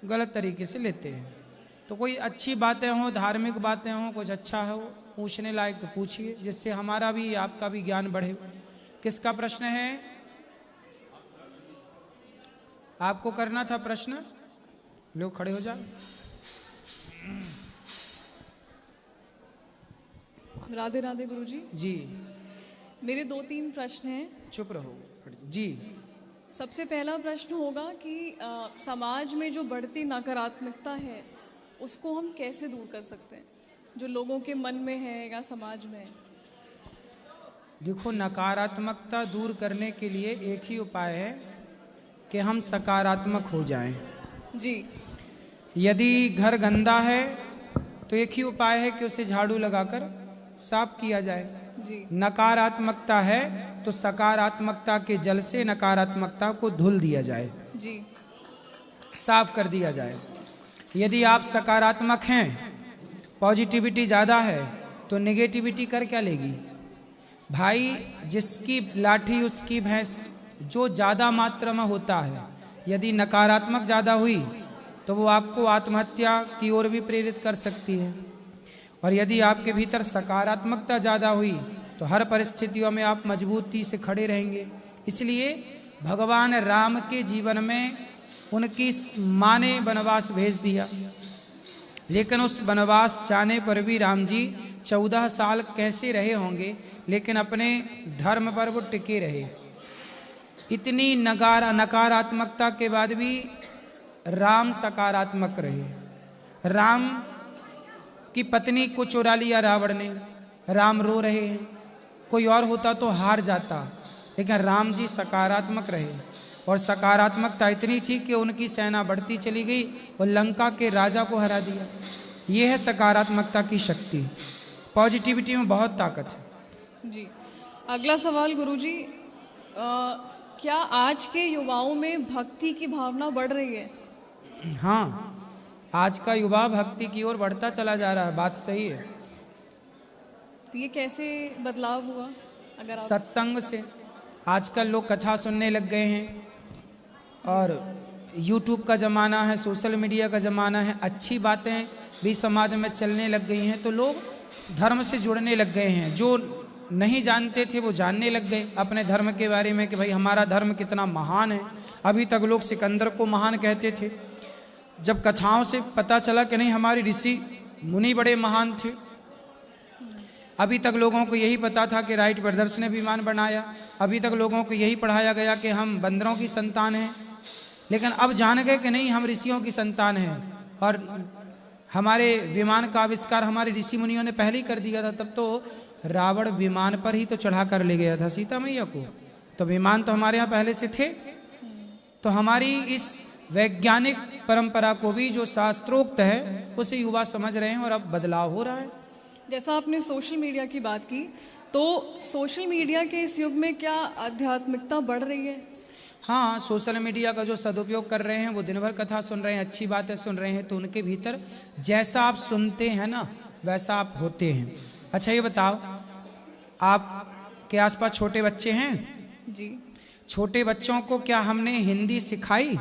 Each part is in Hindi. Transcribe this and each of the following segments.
गलत तरीके से लेते हैं। तो कोई अच्छी बातें हों, धार्मिक बातें हों, कुछ अच्छा हो, पूछने लायक तो पूछिए, जिससे हमारा भी आपका भी ज्ञान बढ़े। किसका प्रश्न है? आपको करना था प्रश्न, लोग खड़े हो जाओ। राधे राधे गुरुजी। जी मेरे 2-3 प्रश्न हैं। चुप रहो जी। सबसे पहला प्रश्न होगा कि समाज में जो बढ़ती नकारात्मकता है उसको हम कैसे दूर कर सकते हैं, जो लोगों के मन में है या समाज में है? देखो, नकारात्मकता दूर करने के लिए एक ही उपाय है कि हम सकारात्मक हो जाएं। जी। यदि घर गंदा है तो एक ही उपाय है कि उसे झाड़ू लगाकर साफ किया जाए। जी। नकारात्मकता है तो सकारात्मकता के जल से नकारात्मकता को धुल दिया जाए। जी। साफ कर दिया जाए। यदि आप सकारात्मक हैं, पॉजिटिविटी ज़्यादा है, तो नेगेटिविटी कर क्या लेगी भाई? जिसकी लाठी उसकी भैंस, जो ज़्यादा मात्रा में होता है। यदि नकारात्मक ज़्यादा हुई तो वो आपको आत्महत्या की ओर भी प्रेरित कर सकती है, और यदि आपके भीतर सकारात्मकता ज़्यादा हुई तो हर परिस्थितियों में आप मजबूती से खड़े रहेंगे। इसलिए भगवान राम के जीवन में उनकी माँ ने वनवास भेज दिया, लेकिन उस वनवास जाने पर भी राम जी 14 साल कैसे रहे होंगे, लेकिन अपने धर्म पर वो टिके रहे। इतनी नकारात्मकता के बाद भी राम सकारात्मक रहे। राम की पत्नी को चुरा लिया रावण ने, राम रो रहे हैं। कोई और होता तो हार जाता, लेकिन राम जी सकारात्मक रहे, और सकारात्मकता इतनी थी कि उनकी सेना बढ़ती चली गई और लंका के राजा को हरा दिया। ये है सकारात्मकता की शक्ति। पॉजिटिविटी में बहुत ताकत है। जी। अगला सवाल गुरुजी, क्या आज के युवाओं में भक्ति की भावना बढ़ रही है? हाँ, आज का युवा भक्ति की ओर बढ़ता चला जा रहा है। बात सही है। तो ये कैसे बदलाव हुआ? अगर आप... सत्संग से। आजकल लोग कथा सुनने लग गए हैं, और YouTube का ज़माना है, सोशल मीडिया का ज़माना है। अच्छी बातें भी समाज में चलने लग गई हैं, तो लोग धर्म से जुड़ने लग गए हैं। जो नहीं जानते थे वो जानने लग गए अपने धर्म के बारे में, कि भाई हमारा धर्म कितना महान है। अभी तक लोग सिकंदर को महान कहते थे, जब कथाओं से पता चला कि नहीं, हमारे ऋषि मुनि बड़े महान थे। अभी तक लोगों को यही पता था कि राइट ब्रदर्स ने विमान बनाया। अभी तक लोगों को यही पढ़ाया गया कि हम बंदरों की संतान हैं, लेकिन अब जान गए कि नहीं, हम ऋषियों की संतान हैं, और हमारे विमान का आविष्कार हमारे ऋषि मुनियों ने पहले ही कर दिया था। तब तो रावण विमान पर ही तो चढ़ा कर ले गया था सीता मैया को, तो विमान तो हमारे यहाँ पहले से थे। तो हमारी इस वैज्ञानिक परंपरा को भी जो शास्त्रोक्त है उसे युवा समझ रहे हैं, और अब बदलाव हो रहा है। जैसा आपने सोशल मीडिया की बात की, तो सोशल मीडिया के इस युग में क्या आध्यात्मिकता बढ़ रही है? हाँ, सोशल मीडिया का जो सदुपयोग कर रहे हैं वो दिन भर कथा सुन रहे हैं, अच्छी बातें सुन रहे हैं, तो उनके भीतर जैसा आप सुनते हैं ना वैसा आप होते हैं। अच्छा ये बताओ, आप के आसपास छोटे बच्चे हैं? जी। छोटे बच्चों को क्या हमने हिंदी सिखाई?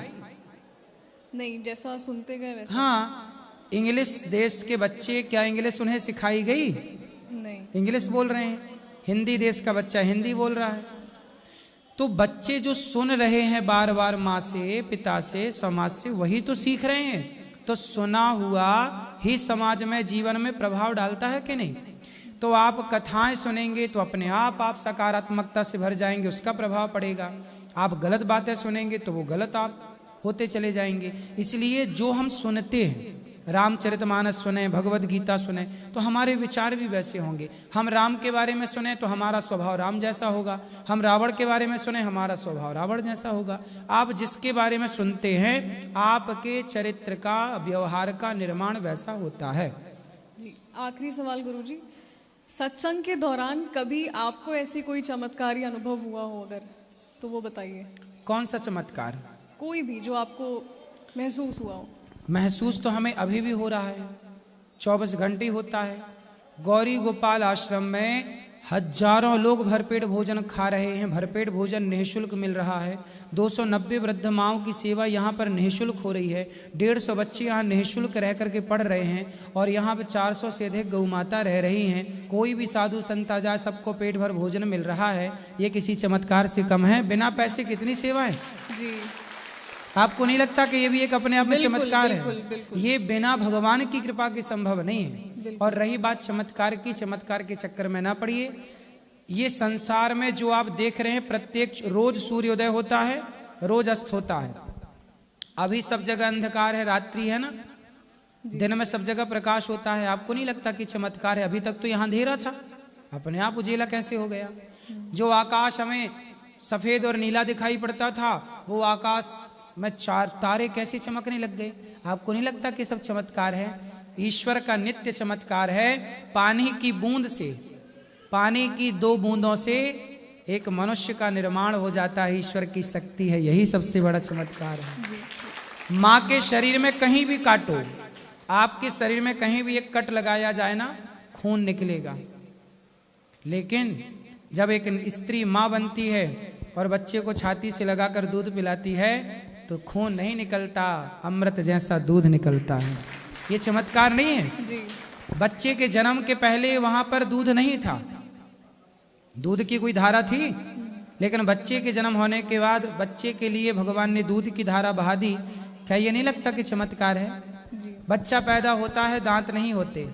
नहीं, जैसा सुनते गए वैसा। हाँ, इंग्लिश देश के बच्चे, क्या इंग्लिश उन्हें सिखाई गई? नहीं। इंग्लिश बोल रहे हैं। हिंदी देश का बच्चा हिंदी बोल रहा है। तो बच्चे जो सुन रहे हैं बार बार माँ से, पिता से, समाज से, वही तो सीख रहे हैं। तो सुना हुआ ही समाज में, जीवन में प्रभाव डालता है कि नहीं? तो आप कथाएं सुनेंगे तो अपने आप सकारात्मकता से भर जाएंगे, उसका प्रभाव पड़ेगा। आप गलत बातें सुनेंगे तो वो गलत आप होते चले जाएंगे। इसलिए जो हम सुनते हैं, रामचरितमानस सुने, भगवत गीता सुने, तो हमारे विचार भी वैसे होंगे। हम राम के बारे में सुने तो हमारा स्वभाव राम जैसा होगा, हम रावण के बारे में सुने हमारा स्वभाव रावण जैसा होगा। आप जिसके बारे में सुनते हैं आपके चरित्र का, व्यवहार का निर्माण वैसा होता है। जी। आखिरी सवाल गुरुजी, सत्संग के दौरान कभी आपको ऐसी कोई चमत्कारी अनुभव हुआ हो अगर, तो वो बताइए। कौन सा चमत्कार? कोई भी जो आपको महसूस हुआ हो। महसूस तो हमें अभी भी हो रहा है, 24 घंटे होता है। गौरी गोपाल आश्रम में हजारों लोग भरपेट भोजन खा रहे हैं, भरपेट भोजन निःशुल्क मिल रहा है। 290 वृद्ध माओं की सेवा यहाँ पर निःशुल्क हो रही है। 150 बच्चे यहाँ निःशुल्क रह करके पढ़ रहे हैं और यहाँ पर 400 से अधिक गौ माता रह रही हैं। कोई भी साधु संत आ जाए, सबको पेट भर भोजन मिल रहा है। ये किसी चमत्कार से कम है? बिना पैसे कितनी सेवा है जी। आपको नहीं लगता कि ये भी एक अपने आप में चमत्कार है? बिल्कुल। ये बिना भगवान की कृपा के संभव नहीं है। और रही बात चमत्कार की, चमत्कार के चक्कर में ना पड़िए। ये संसार में जो आप देख रहे हैं, प्रत्येक रोज सूर्योदय होता है, रोज अस्त होता है। अभी सब जगह अंधकार है, रात्रि है ना, दिन में सब जगह प्रकाश होता है। आपको नहीं लगता कि चमत्कार है? अभी तक तो यहाँ अंधेरा था, अपने आप उजेला कैसे हो गया? जो आकाश हमें सफेद और नीला दिखाई पड़ता था, वो आकाश में 4 तारे कैसे चमकने लग गए? आपको नहीं लगता कि सब चमत्कार है? ईश्वर का नित्य चमत्कार है। पानी की बूंद से, पानी की 2 बूंदों से एक मनुष्य का निर्माण हो जाता है। ईश्वर की शक्ति है, यही सबसे बड़ा चमत्कार है। माँ के शरीर में कहीं भी काटो, आपके शरीर में कहीं भी एक कट लगाया जाए ना, खून निकलेगा। लेकिन जब एक स्त्री माँ बनती है और बच्चे को छाती से लगाकर दूध पिलाती है, तो खून नहीं निकलता, अमृत जैसा दूध निकलता है। ये चमत्कार नहीं है? जी। बच्चे के जन्म के पहले वहां पर दूध नहीं था, दूध की कोई धारा थी, लेकिन बच्चे के जन्म होने के बाद बच्चे के लिए भगवान ने दूध की धारा बहा दी। क्या ये नहीं लगता कि चमत्कार है? जी। बच्चा पैदा होता है, दांत नहीं होते,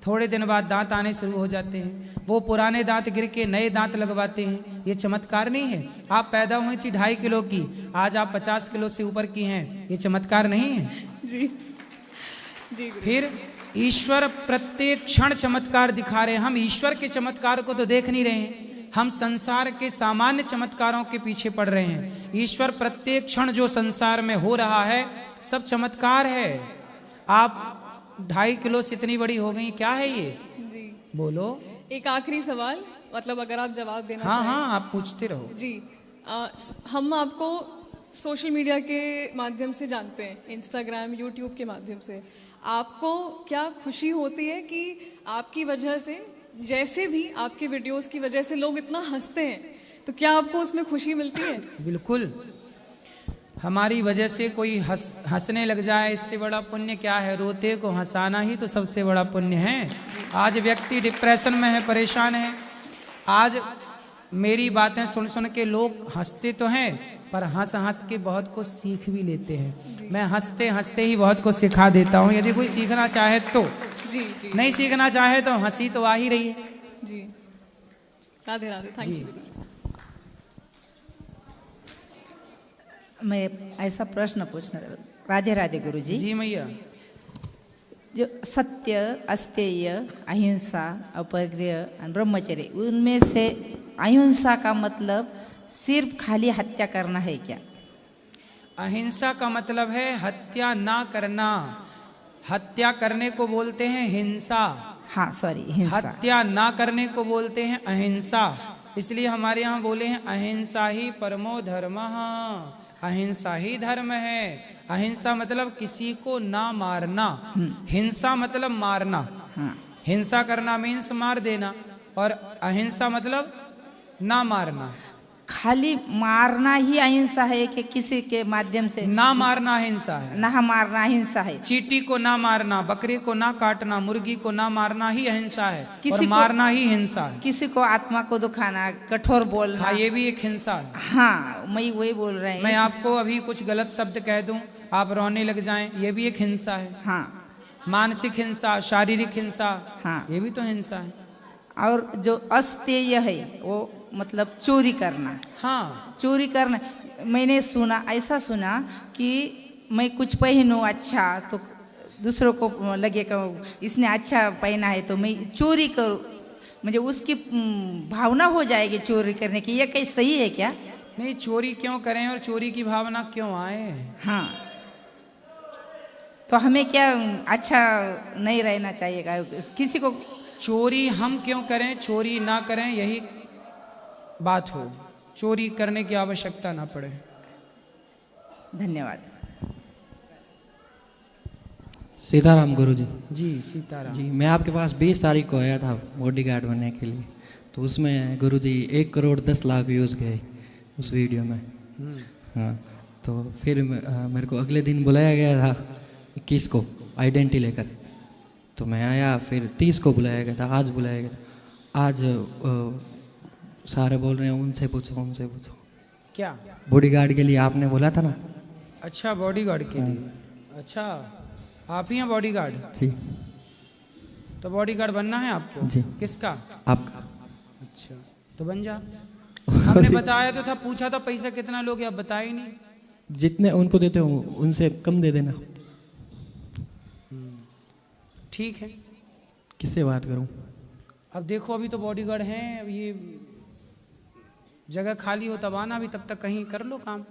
थोड़े दिन बाद दांत आने शुरू हो जाते हैं। वो पुराने दांत गिर के नए दांत लगवाते हैं। ये चमत्कार नहीं है? आप पैदा हुई थी 2.5 किलो की, आज आप 50 किलो से ऊपर की हैं। ये चमत्कार नहीं है? जी। जी। फिर ईश्वर प्रत्येक क्षण चमत्कार दिखा रहे हैं। हम ईश्वर के चमत्कार को तो देख नहीं रहे हैं, हम संसार के सामान्य चमत्कारों के पीछे पड़ रहे हैं। ईश्वर प्रत्येक क्षण जो संसार में हो रहा है, सब चमत्कार है। आप 2.5 किलो से इतनी बड़ी हो गई, क्या है ये? जी। बोलो। एक आखिरी सवाल, मतलब अगर आप जवाब देना हाँ चाहें। हाँ, आप पूछते रहो। जी। हम आपको सोशल मीडिया के माध्यम से जानते हैं, इंस्टाग्राम, यूट्यूब के माध्यम से। आपको क्या खुशी होती है कि आपकी वजह से, जैसे भी आपकी वीडियोस की वजह से लोग इतना हंसते हैं, तो क्या आपको उसमें खुशी मिलती है? बिल्कुल। हमारी वजह से कोई हंसने लग जाए, इससे बड़ा पुण्य क्या है? रोते को हंसाना ही तो सबसे बड़ा पुण्य है। आज व्यक्ति डिप्रेशन में है, परेशान है। आज मेरी बातें सुन सुन के लोग हंसते तो हैं, पर हंस हंस के बहुत कुछ सीख भी लेते हैं। मैं हंसते हंसते ही बहुत कुछ सिखा देता हूँ। यदि कोई सीखना चाहे तो। जी। जी। नहीं सीखना चाहे तो हंसी तो आ ही रही है। जी। राधे राधे। Thank you. मैं ऐसा प्रश्न पूछना, राधे राधे गुरुजी। जी मैया। जो सत्य, अस्तेय, अहिंसा, अपरिग्रह और ब्रह्मचर्य, उनमें से अहिंसा का मतलब सिर्फ खाली हत्या करना है क्या? अहिंसा का मतलब है हत्या ना करना। हत्या करने को बोलते हैं हिंसा। हाँ सॉरी, हिंसा। हत्या ना करने को बोलते हैं अहिंसा। इसलिए हमारे यहाँ बोले हैं अहिंसा ही परमो धर्मः। अहिंसा ही धर्म है। अहिंसा मतलब किसी को ना मारना, हिंसा मतलब मारना। हाँ। हिंसा करना मीन्स मार देना, और अहिंसा मतलब ना मारना। खाली मारना ही अहिंसा है कि किसी के माध्यम से? ना मारना अहिंसा है। ना मारना अहिंसा है। चींटी को ना मारना, बकरे को ना काटना, मुर्गी को ना मारना ही अहिंसा है, और किसी को मारना ही हिंसा है। किसी को आत्मा को दुखाना, कठोर बोलना। हाँ, ये भी एक हिंसा है। हाँ, मैं वही बोल रहे हैं। मैं आपको अभी कुछ गलत शब्द कह दूं, आप रोने लग जाएं, ये भी एक हिंसा है। हाँ। मानसिक हिंसा, शारीरिक हिंसा, हाँ। ये भी तो हिंसा है। और जो अस्तेय है वो मतलब चोरी करना। हाँ। चोरी करना, मैंने सुना, ऐसा सुना कि मैं कुछ पहनूं अच्छा तो दूसरों को लगेगा इसने अच्छा पहना है तो मैं चोरी करूं, मुझे उसकी भावना हो जाएगी चोरी करने की। ये कहीं सही है क्या? नहीं, चोरी क्यों करें और चोरी की भावना क्यों आए? हाँ, तो हमें क्या अच्छा नहीं रहना चाहिए किसी को? चोरी हम क्यों करें, चोरी ना करें, यही बात हो। चोरी करने की आवश्यकता ना पड़े। धन्यवाद। सीताराम गुरुजी। जी सीताराम जी, मैं आपके पास 20 तारीख को आया था बॉडीगार्ड बनने के लिए। तो उसमें गुरुजी 1,10,00,000 व्यूज़ गए उस वीडियो में। हाँ, तो फिर मेरे को अगले दिन बुलाया गया था 21 को आइडेंटिटी लेकर, तो मैं आया। फिर 30 को बुलाया गया था, आज बुलाया गया था। आज सारे बोल रहे हैं उनसे पूछो। क्या बॉडीगार्ड के लिए आपने बोला था ना? अच्छा, बॉडीगार्ड के लिए। अच्छा, आप ही हैं बॉडीगार्ड? जी। तो बॉडीगार्ड बनना है आपको? जी। किसका? आपका। अच्छा, तो बन जा। हमने बताया तो था, पूछा था पैसा कितना लोगे, आप बताए ही नहीं। जितने उनको देते हो उनसे कम दे देना। ठीक है। किससे बात करूं? अब देखो, अभी तो बॉडीगार्ड हैं, अब ये जगह खाली हो तब आना, अभी तब तक कहीं कर लो काम।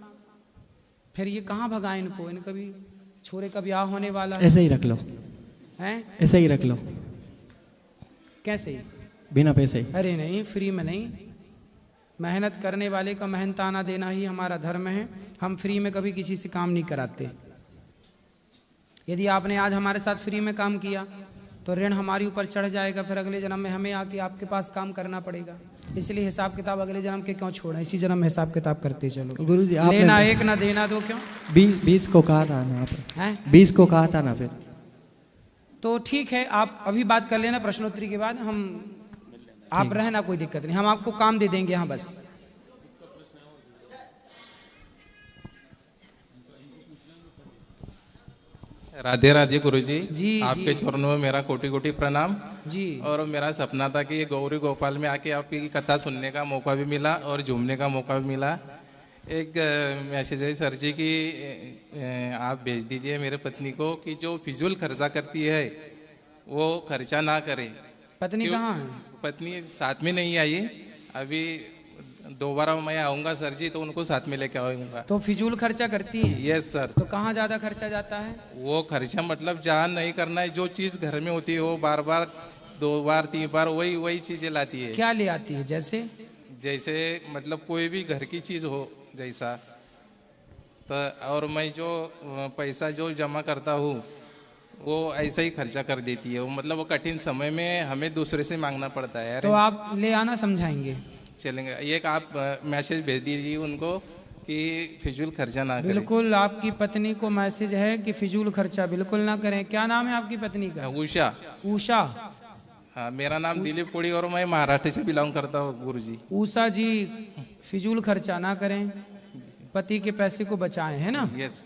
फिर ये कहाँ भगाए इनको, इनका भी छोरे का ब्याह होने वाला है। ऐसे ही रख लो। हैं? ऐसे ही रख लो। कैसे? बिना पैसे? अरे नहीं, फ्री में नहीं। मेहनत करने वाले का मेहनताना देना ही हमारा धर्म है। हम फ्री में कभी किसी से काम नहीं कराते। यदि आपने आज हमारे साथ फ्री में काम किया तो ऋण हमारे ऊपर चढ़ जाएगा, फिर अगले जन्म में हमें आके आपके पास काम करना पड़ेगा। इसलिए हिसाब किताब अगले जन्म के क्यों छोड़ें, इसी जन्म में हिसाब किताब करते चलो। गुरुजी आपने लेना एक ना देना दो, क्यों? 20 को कहा था ना आप? हैं? 20 को कहा था ना फिर? तो ठीक है, आप अभी बात कर लेना प्रश्नोत्तरी के बाद। हम आप रहना, कोई दिक्कत नहीं, हम आपको काम दे देंगे। हाँ, बस राधे राधे गुरुजी। जी, आपके चरणों में मेरा कोटि कोटि प्रणाम जी। और मेरा सपना था कि गौरी गोपाल में आके आपकी कथा सुनने का मौका भी मिला और झूमने का मौका भी मिला। एक मैसेज है सर जी की आप भेज दीजिए मेरे पत्नी को कि जो फिजूल खर्चा करती है वो खर्चा ना करे। पत्नी कहाँ है? पत्नी साथ में नहीं आई अभी, दोबारा मैं आऊँगा सर जी तो उनको साथ में लेके आऊँगा। तो फिजूल खर्चा करती है? Yes sir. तो कहाँ ज्यादा खर्चा जाता है? वो खर्चा मतलब जहाँ नहीं करना है, जो चीज़ घर में होती है वो बार बार 2 बार 3 बार वही चीज़ें लाती है। क्या ले आती है? जैसे मतलब कोई भी घर की चीज़ हो जैसा, तो और मैं जो पैसा जो जमा करता हूँ वो ऐसा ही खर्चा कर देती है। वो मतलब वो कठिन समय में हमें दूसरे से मांगना पड़ता है। तो आप ले आना, समझाएंगे। चलेंगे, एक आप मैसेज भेज दीजिए उनको कि फिजूल खर्चा ना करें। बिल्कुल, आपकी पत्नी को मैसेज है कि फिजूल खर्चा बिल्कुल ना करें। क्या नाम है आपकी पत्नी का? उषा। उषा? हाँ, मेरा नाम दिलीप कोड़ी और मैं महाराष्ट्र से बिलोंग करता हूँ गुरुजी। उषा जी, फिजूल खर्चा ना करें, पति के पैसे को बचाएं, है ना? यस,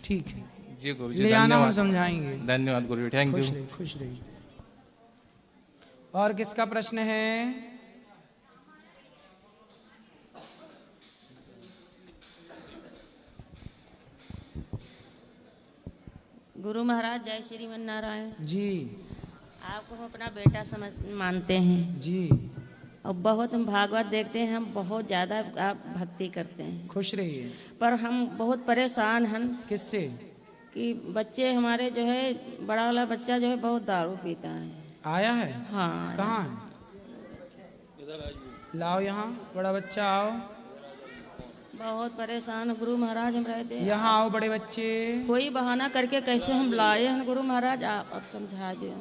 ठीक है जी गुरुजी, ले आना, हम धन्यवाद। समझाएंगे। धन्यवाद गुरुजी, थैंक खुश यू। रहिए, खुश रहिए। और किसका प्रश्न है? गुरु महाराज जय श्रीमन नारायण जी। आपको हम अपना बेटा समझ मानते हैं जी। और बहुत हम भागवत देखते हैं, हम बहुत ज़्यादा आप भक्ति करते हैं। खुश रहिए। पर हम बहुत परेशान हैं। किससे? कि बच्चे हमारे जो है, बड़ा वाला बच्चा जो है बहुत दारू पीता है। आया है? हाँ। कहाँ है? लाओ यहाँ, बड़ा बच्चा आओ। बहुत परेशान गुरु महाराज हम रहते हैं। यहाँ आओ बड़े बच्चे। कोई बहाना करके कैसे हम लाए हैं गुरु महाराज, आप अब समझा दो।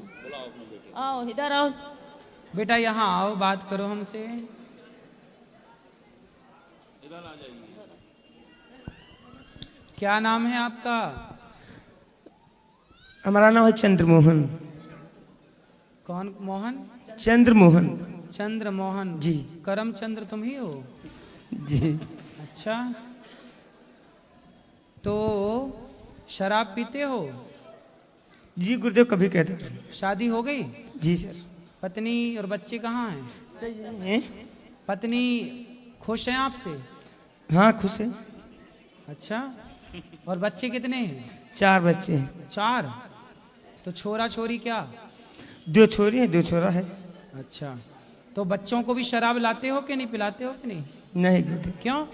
आओ इधर आओ बेटा, यहाँ आओ, बात करो हमसे। क्या नाम है आपका? हमारा नाम है चंद्रमोहन। कौन मोहन? चंद्रमोहन। चंद्रमोहन जी। करमचंद्र तुम ही हो? जी। अच्छा, तो शराब पीते हो? जी गुरुदेव, कभी कहता। शादी हो गई? जी सर। पत्नी और बच्चे कहाँ हैं? हैं? पत्नी खुश हैं आपसे? हाँ, खुश है। अच्छा, और बच्चे कितने हैं? 4 बच्चे हैं। 4? तो छोरा छोरी क्या? 2 छोरी है, 2 छोरा है। अच्छा, तो बच्चों को भी शराब लाते हो कि नहीं, पिलाते हो कि नहीं? नहीं गुरुदेव। क्यों?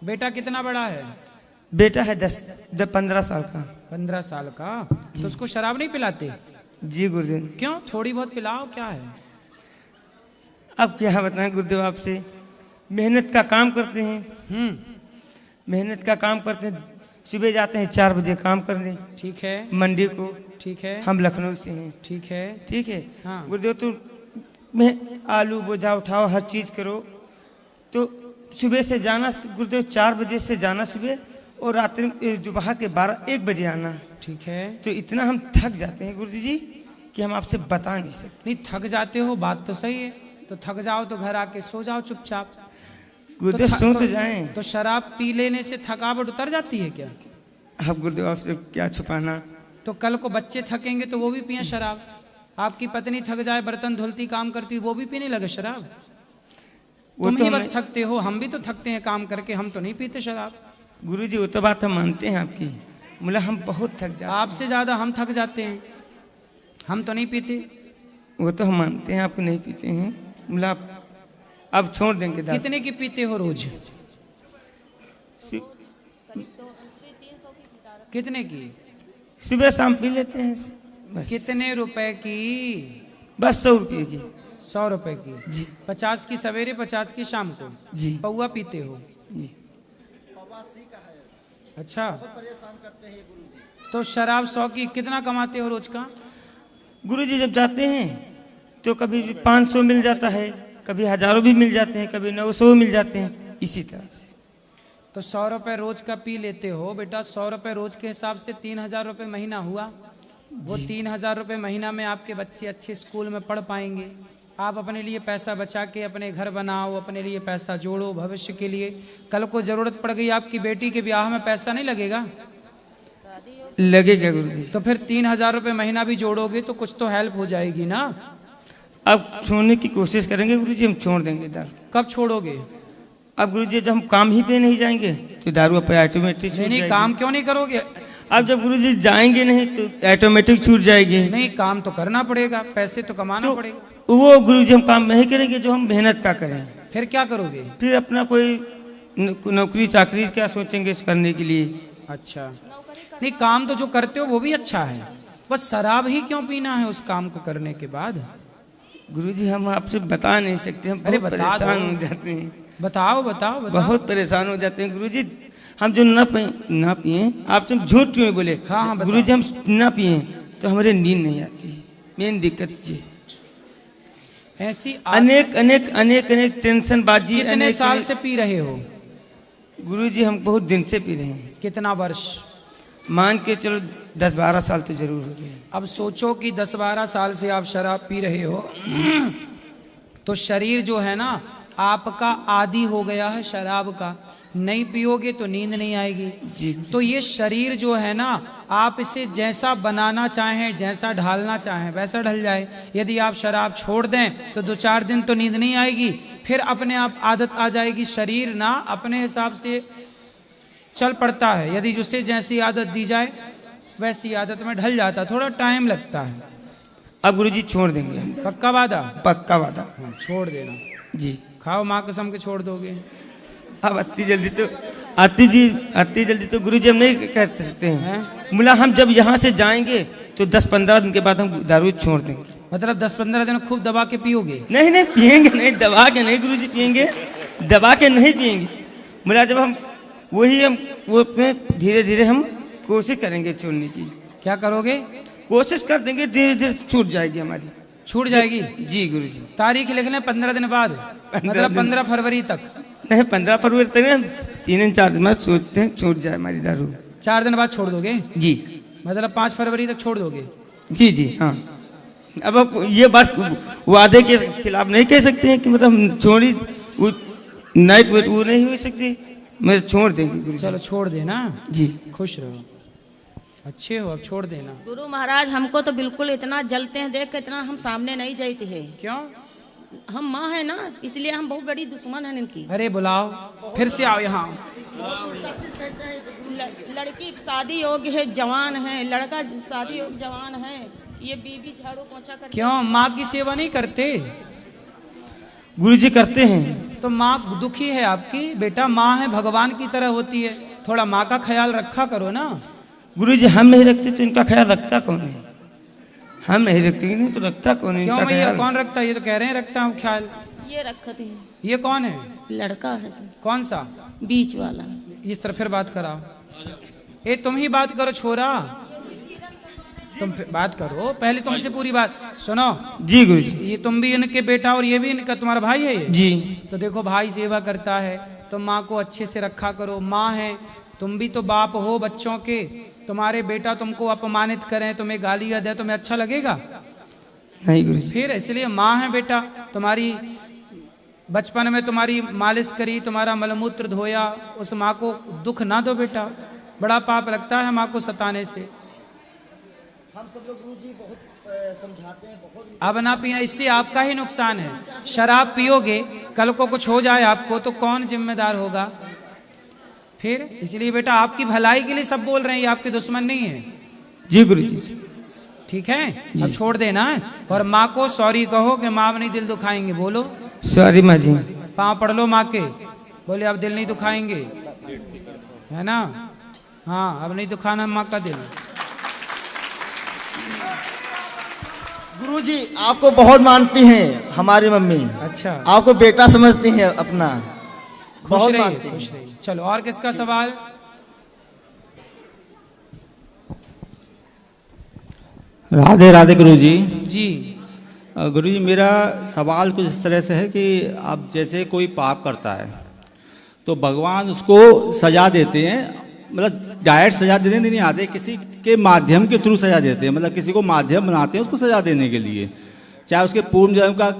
बेटा कितना बड़ा है? बेटा है 15 साल का। 15 साल का? तो उसको शराब नहीं पिलाते? जी गुरुदेव। क्यों? थोड़ी बहुत पिलाओ, क्या है? अब क्या बताएं गुरुदेव आपसे, मेहनत का काम करते हैं। मेहनत का काम करते हैं, सुबह जाते हैं 4 बजे काम करने। ठीक है। मंडी को। ठीक है। हम लखनऊ से हैं। ठीक है। ठीक है। हाँ। गुरुदेव, तो में आलू बोझा उठाओ, हर चीज़ करो। तो सुबह से जाना गुरुदेव 4 बजे से जाना सुबह, और रात्रि दोपहर के 12-1 बजे आना। ठीक है। तो इतना हम थक जाते हैं गुरुजी जी कि हम आपसे बता नहीं सकते। नहीं थक जाते हो, बात तो सही है। तो थक जाओ तो घर आके सो जाओ चुपचाप। गुरुदेव सो तो जाएं। तो शराब पी लेने से थकावट उतर जाती है क्या? अब गुरुदेव आपसे क्या छुपाना। तो कल को बच्चे थकेंगे तो वो भी पिए शराब। आपकी पत्नी थक जाए, बर्तन धुलती काम करती, वो भी पीने लगे शराब। तुम ही बस थकते हो, हम भी तो थकते हैं काम करके, हम तो नहीं पीते शराब। गुरुजी वो तो बात हम मानते हैं आपकी, मतलब हम बहुत थक जाते हैं। आपसे ज्यादा हम थक जाते हैं, हम तो नहीं पीते। वो तो हम मानते हैं आपको नहीं पीते हैं, मतलब अब छोड़ देंगे। कितने की पीते हो रोज? कितने की? सुबह शाम पी लेते हैं बस। कितने रुपए की? बस 100 रुपये की। 100 रुपए की जी। 50 की सवेरे, 50 की शाम को जी। पौवा पीते हो जी। अच्छा। तो शराब 100 की कितना कमाते हो रोज का? गुरुजी जब जाते हैं तो कभी 500 मिल जाता है, कभी हजारों भी मिल जाते हैं, कभी 900 मिल जाते हैं, इसी तरह से। तो 100 रुपए रोज का पी लेते हो बेटा। 100 रुपए रोज के हिसाब से 3000 रुपए महीना हुआ। वो 3000 रुपए महीना में आपके बच्चे अच्छे स्कूल में पढ़ पाएंगे। आप अपने लिए पैसा बचा के अपने घर बनाओ, अपने लिए पैसा जोड़ो भविष्य के लिए। कल को जरूरत पड़ गई आपकी बेटी के ब्याह में, पैसा नहीं लगेगा? लगेगा गुरुजी। तो फिर 3000 रुपए महीना भी जोड़ोगे तो कुछ तो हेल्प हो जाएगी ना। अब छोड़ने की कोशिश करेंगे गुरुजी, हम छोड़ देंगे दारू। कब छोड़ोगे? अब गुरुजी जब हम काम ही पे नहीं जाएंगे तो दारू पे ऑटोमेटिक छूट नहीं, जाएगी। काम क्यों नहीं करोगे? अब जब गुरुजी जाएंगे नहीं तो ऑटोमेटिक छूट जाएगी। नहीं, काम तो करना पड़ेगा, पैसे तो कमाना तो पड़ेगा। वो गुरुजी हम काम नहीं करेंगे जो हम मेहनत का करें। फिर क्या करोगे? फिर अपना कोई नौकरी चाकरी क्या सोचेंगे इस करने के लिए। अच्छा। नहीं, काम तो जो करते हो वो भी अच्छा है, बस शराब ही क्यों पीना है उस काम को करने के बाद? गुरुजी हम आपसे बता नहीं सकते, हम अरे बहुत बता परेशान दो। हो जाते हैं। बताओ बताओ बताओ। बहुत परेशान हो जाते हैं गुरुजी। हम जो ना पिए, आपसे हम झूठ क्यों बोले? हाँ, बताओ। गुरुजी हम ना पिए तो हमारे नींद नहीं आती, मेन दिक्कत जी। ऐसी अनेक अनेक अनेक अनेक टेंशन बाजी। कितने साल से पी रहे हो? गुरुजी हम बहुत दिन से पी रहे हैं। कितना वर्ष? मान के चलो 10-12 साल तो जरूर हो गए। अब सोचो कि 10-12 साल से आप शराब पी रहे हो तो शरीर जो है ना आपका आदी हो गया है शराब का। नहीं पियोगे तो नींद नहीं आएगी जी। तो ये शरीर जो है ना आप इसे जैसा बनाना चाहें, जैसा ढालना चाहें वैसा ढल जाए। यदि आप शराब छोड़ दें तो 2-4 दिन तो नींद नहीं आएगी, फिर अपने आप आदत आ जाएगी। शरीर ना अपने हिसाब से चल पड़ता है, यदि उसे जैसी आदत दी जाए वैसी आदत में ढल जाता, थोड़ा टाइम लगता है। अब गुरुजी छोड़ देंगे। पक्का वादा? पक्का वादा। हाँ, छोड़ देना जी। खाओ, माँ कसम के छोड़ दोगे? अब अति जल्दी तो गुरुजी हम नहीं कह सकते हैं। बोला हम जब यहाँ से जाएंगे तो 10-15 दिन के बाद हम दारू छोड़ देंगे। मतलब 10-15 दिन खूब दबा के पियोगे? नहीं नहीं पियेंगे नहीं, दबा के नहीं गुरुजी पियेंगे, दबा के नहीं पियेंगे। बोला जब हम वो धीरे धीरे हम कोशिश करेंगे छोड़ने की। क्या करोगे? कोशिश कर देंगे, धीरे धीरे छूट जाएगी हमारी। छूट जाएगी? जी गुरुजी। तारीख लिख लें 15 दिन बाद, मतलब 15 फरवरी तक। नहीं 15 फरवरी तक 3-4 दिन बाद सोचते हैं छूट जाए हमारी दारू। 4 दिन बाद छोड़ दोगे? जी। मतलब 5 फरवरी तक छोड़ दोगे? जी जी हाँ। अब आप ये बात वादे के खिलाफ नहीं कह सकते हैं कि मतलब छोड़ी नाइट वेट वो नहीं हो सकती, मैं छोड़ देंगे। चलो छोड़ देना जी। खुश रहो, अच्छे हो, अब छोड़ देना। गुरु महाराज हमको तो बिल्कुल इतना जलते हैं देख के, इतना हम सामने नहीं जाते हैं। क्यों? हम माँ है ना, इसलिए हम बहुत बड़ी दुश्मन है इनकी। अरे बुलाओ, फिर से आओ यहाँ। लड़की शादी योग्य है, जवान है, लड़का शादी योग्य जवान है, ये बीबी झाड़ू पोछा कर। क्यों माँ की सेवा नहीं करते? गुरुजी करते हैं। तो माँ दुखी है आपकी? बेटा माँ है, भगवान की तरह होती है, थोड़ा माँ का ख्याल रखा करो ना। गुरुजी हम नहीं रखते तो इनका ख्याल रखता कौन है? हम नहीं रखते नहीं तो रखता कौन है? क्यों इनका भैया, ख्याल कौन रखता है? ये तो कह रहे हैं रखता हूँ ख्याल। ये रखते हैं। ये कौन है? लड़का है कौन सा? बीच वाला। इस तरह फिर बात कराओ। ए तुम ही बात करो छोरा। तुम बात करो, पहले तुमसे पूरी बात सुनो। जी गुरुजी। ये तुम भी इनके बेटा और ये भी इनका तुम्हारा भाई है ये? जी। तो देखो भाई सेवा करता है तो माँ को अच्छे से रखा करो। माँ है, तुम भी तो बाप हो बच्चों के। तुम्हारे बेटा तुमको अपमानित करें, तुम्हें गालियां दे, तुम्हें अच्छा लगेगा? नहीं गुरुजी। फिर इसलिए माँ है बेटा, तुम्हारी बचपन में तुम्हारी मालिश करी, तुम्हारा मलमूत्र धोया, उस माँ को दुख ना दो बेटा, बड़ा पाप लगता है माँ को सताने से। हम सब लोग गुरुजी बहुत समझाते हैं, बहुत। अब ना पीना, इससे आपका ही नुकसान है। शराब पियोगे, कल को कुछ हो जाए आपको तो कौन जिम्मेदार होगा? फिर इसलिए बेटा आपकी भलाई के लिए सब बोल रहे हैं, ये आपके दुश्मन नहीं है। जी गुरुजी। ठीक है, अब छोड़ देना है। और माँ को सॉरी कहो कि माँ अब नहीं दिल दुखाएंगे। बोलो सॉरी माँ जी। पाँव पढ़ लो माँ के, बोले अब दिल नहीं दुखाएंगे, है ना? हाँ, अब नहीं दुखाना माँ का दिल। गुरुजी आपको बहुत मानती हैं हमारी मम्मी। अच्छा, आपको बेटा समझती हैं अपना, खुश बहुत रहिए, मानती हैं। खुश रहिए। चलो और किसका सवाल? राधे राधे गुरुजी। जी गुरुजी मेरा सवाल कुछ इस तरह से है कि आप जैसे कोई पाप करता है तो भगवान उसको सजा देते हैं, मतलब डायरेक्ट सजा देने नहीं आते, किसी के माध्यम के थ्रू सजा देते हैं, मतलब किसी को माध्यम बनाते हैं उसको सजा देने के लिए, चाहे उसके पूर्व जन्म का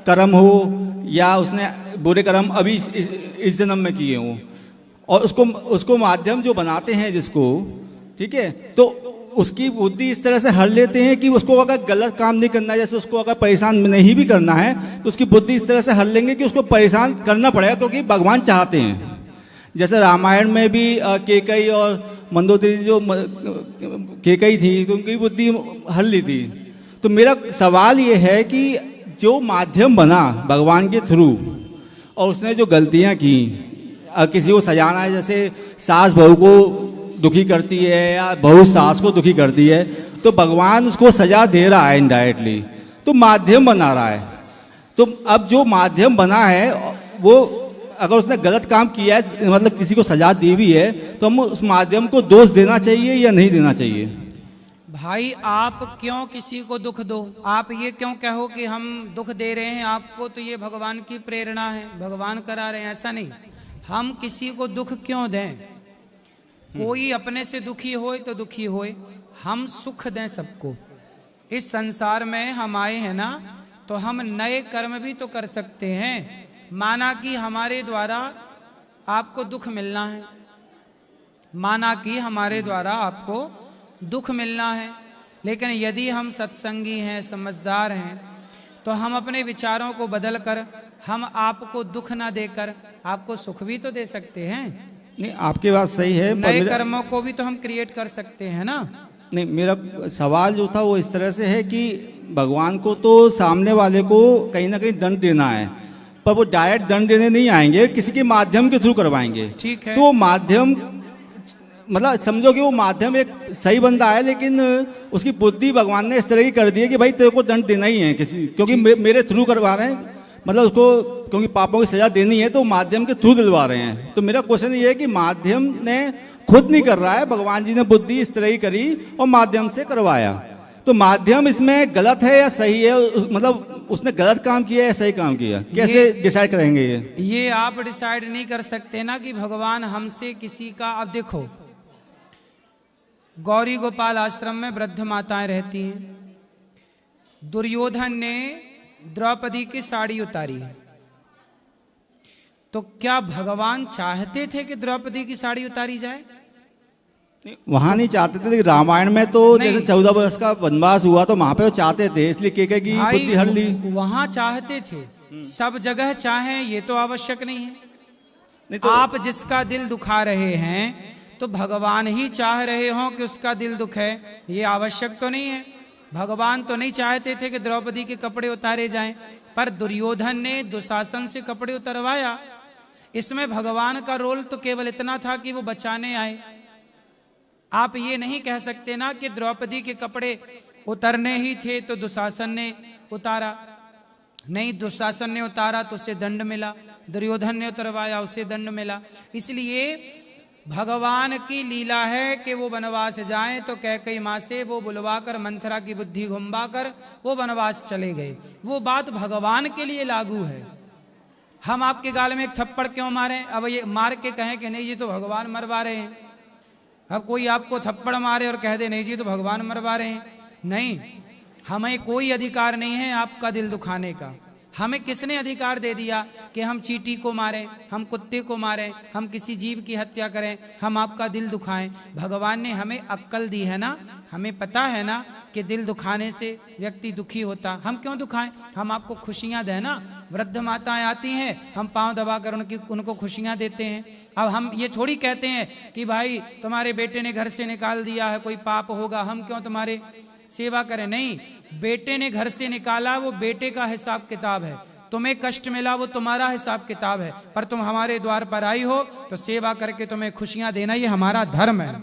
कर्म हो या उसने बुरे कर्म अभी इस जन्म में किए हों, और उसको माध्यम जो बनाते हैं जिसको, ठीक है, तो उसकी बुद्धि इस तरह से हर लेते हैं कि उसको अगर गलत काम नहीं करना है, जैसे उसको अगर परेशान नहीं भी करना है तो उसकी बुद्धि इस तरह से हर लेंगे कि उसको परेशान करना पड़ेगा, क्योंकि भगवान चाहते हैं। जैसे रामायण में भी केकई और मंदोदरी जो केकई थी तो उनकी बुद्धि हर ली थी। तो मेरा सवाल ये है कि जो माध्यम बना भगवान के थ्रू और उसने जो गलतियाँ की, किसी को सजाना है, जैसे सास बहू को दुखी करती है या बहू सास को दुखी करती है, तो भगवान उसको सजा दे रहा है इनडायरेक्टली, तो माध्यम बना रहा है। तो अब जो माध्यम बना है वो अगर उसने गलत काम किया है, मतलब किसी को सजा दी हुई है, तो हम उस माध्यम को दोष देना चाहिए या नहीं देना चाहिए? भाई आप क्यों किसी को दुख दो? आप ये क्यों कहो कि हम दुख दे रहे हैं आपको, तो ये भगवान की प्रेरणा है, भगवान करा रहे हैं, ऐसा नहीं। हम किसी को दुख क्यों दें? कोई अपने से दुखी होए तो दुखी होए, हम सुख दें सबको। इस संसार में हम आए हैं ना, तो हम नए कर्म भी तो कर सकते हैं। माना कि हमारे द्वारा आपको दुख मिलना है, माना कि हमारे द्वारा आपको दुख मिलना है, लेकिन यदि हम सत्संगी हैं, समझदार हैं, तो हम अपने विचारों को बदल कर हम आपको दुख ना देकर आपको सुख भी तो दे सकते हैं। नहीं, आपकी बात सही है, नए कर्मों को भी तो हम क्रिएट कर सकते हैं ना। नहीं, मेरा सवाल जो था वो इस तरह से है कि भगवान को तो सामने वाले को कहीं ना कहीं दंड देना है, पर वो डायरेक्ट दंड देने नहीं आएंगे, किसी के माध्यम के थ्रू करवाएंगे। ठीक है, तो वो माध्यम, मतलब समझो कि वो माध्यम एक सही बंदा है, लेकिन उसकी बुद्धि भगवान ने इस तरह की कर दी है कि भाई तेरे को दंड देना ही है किसी, क्योंकि मेरे थ्रू करवा रहे हैं, मतलब उसको क्योंकि पापों की सजा देनी है तो माध्यम के थ्रू दिलवा रहे हैं। तो मेरा क्वेश्चन ये है कि माध्यम ने खुद नहीं कर रहा है, भगवान जी ने बुद्धि इस तरह ही करी और माध्यम से करवाया, तो माध्यम इसमें गलत है या सही है? मतलब उसने गलत काम किया या सही काम किया, कैसे डिसाइड करेंगे ये आप डिसाइड नहीं कर सकते ना कि भगवान हमसे किसी का। अब देखो, गौरी गोपाल आश्रम में वृद्ध माताएं रहती हैं। दुर्योधन ने द्रौपदी की साड़ी उतारी, तो क्या भगवान चाहते थे कि द्रौपदी की साड़ी उतारी जाए? वहां नहीं चाहते थे, लेकिन रामायण में तो जैसे 14 वर्ष का वनवास हुआ तो वहां पे वो चाहते थे, इसलिए केकई की बुद्धि हर ली। वहां चाहते थे, सब जगह चाहें ये तो आवश्यक नहीं है। नहीं तो आप जिसका दिल दुखा रहे हैं तो भगवान ही चाह रहे हो कि उसका दिल दुखे, ये आवश्यक तो नहीं है। भगवान तो नहीं चाहते थे कि द्रौपदी के कपड़े उतारे जाएं, पर दुर्योधन ने दुशासन से कपड़े उतरवाया। इसमें भगवान का रोल तो केवल इतना था कि वो बचाने आए। आप ये नहीं कह सकते ना कि द्रौपदी के कपड़े उतरने ही थे तो दुशासन ने उतारा। नहीं, दुशासन ने उतारा तो उसे दंड मिला, दुर्योधन ने उतरवाया उसे दंड मिला। इसलिए भगवान की लीला है कि वो वनवास जाएं तो कैकई माँ से वो बुलवा कर मंथरा की बुद्धि घुमा कर वो वनवास चले गए। वो बात भगवान के लिए लागू है। हम आपके गाल में एक थप्पड़ क्यों मारें? अब ये मार के कहें कि नहीं ये तो भगवान मरवा रहे हैं। अब कोई आपको थप्पड़ मारे और कह दे नहीं जी तो भगवान मरवा रहे हैं, नहीं, हमें कोई अधिकार नहीं है आपका दिल दुखाने का। हमें किसने अधिकार दे दिया कि हम चींटी को मारें, हम कुत्ते को मारें, हम किसी जीव की हत्या करें, हम आपका दिल दुखाएं? भगवान ने हमें अक्ल दी है ना, हमें पता है ना कि दिल दुखाने से व्यक्ति दुखी होता। हम क्यों दुखाएं? हम आपको खुशियां दें ना। वृद्ध माताएं आती हैं, हम पांव दबाकर उनको खुशियां देते हैं। अब हम ये थोड़ी कहते हैं कि भाई तुम्हारे बेटे ने घर से निकाल दिया है, कोई पाप होगा, हम क्यों तुम्हारे सेवा करें? नहीं, बेटे ने घर से निकाला, वो बेटे का हिसाब किताब है। तुम्हें कष्ट मिला, वो तुम्हारा हिसाब किताब है। पर तुम हमारे द्वार पर आई हो तो सेवा करके तुम्हें खुशियां देना ये हमारा धर्म है।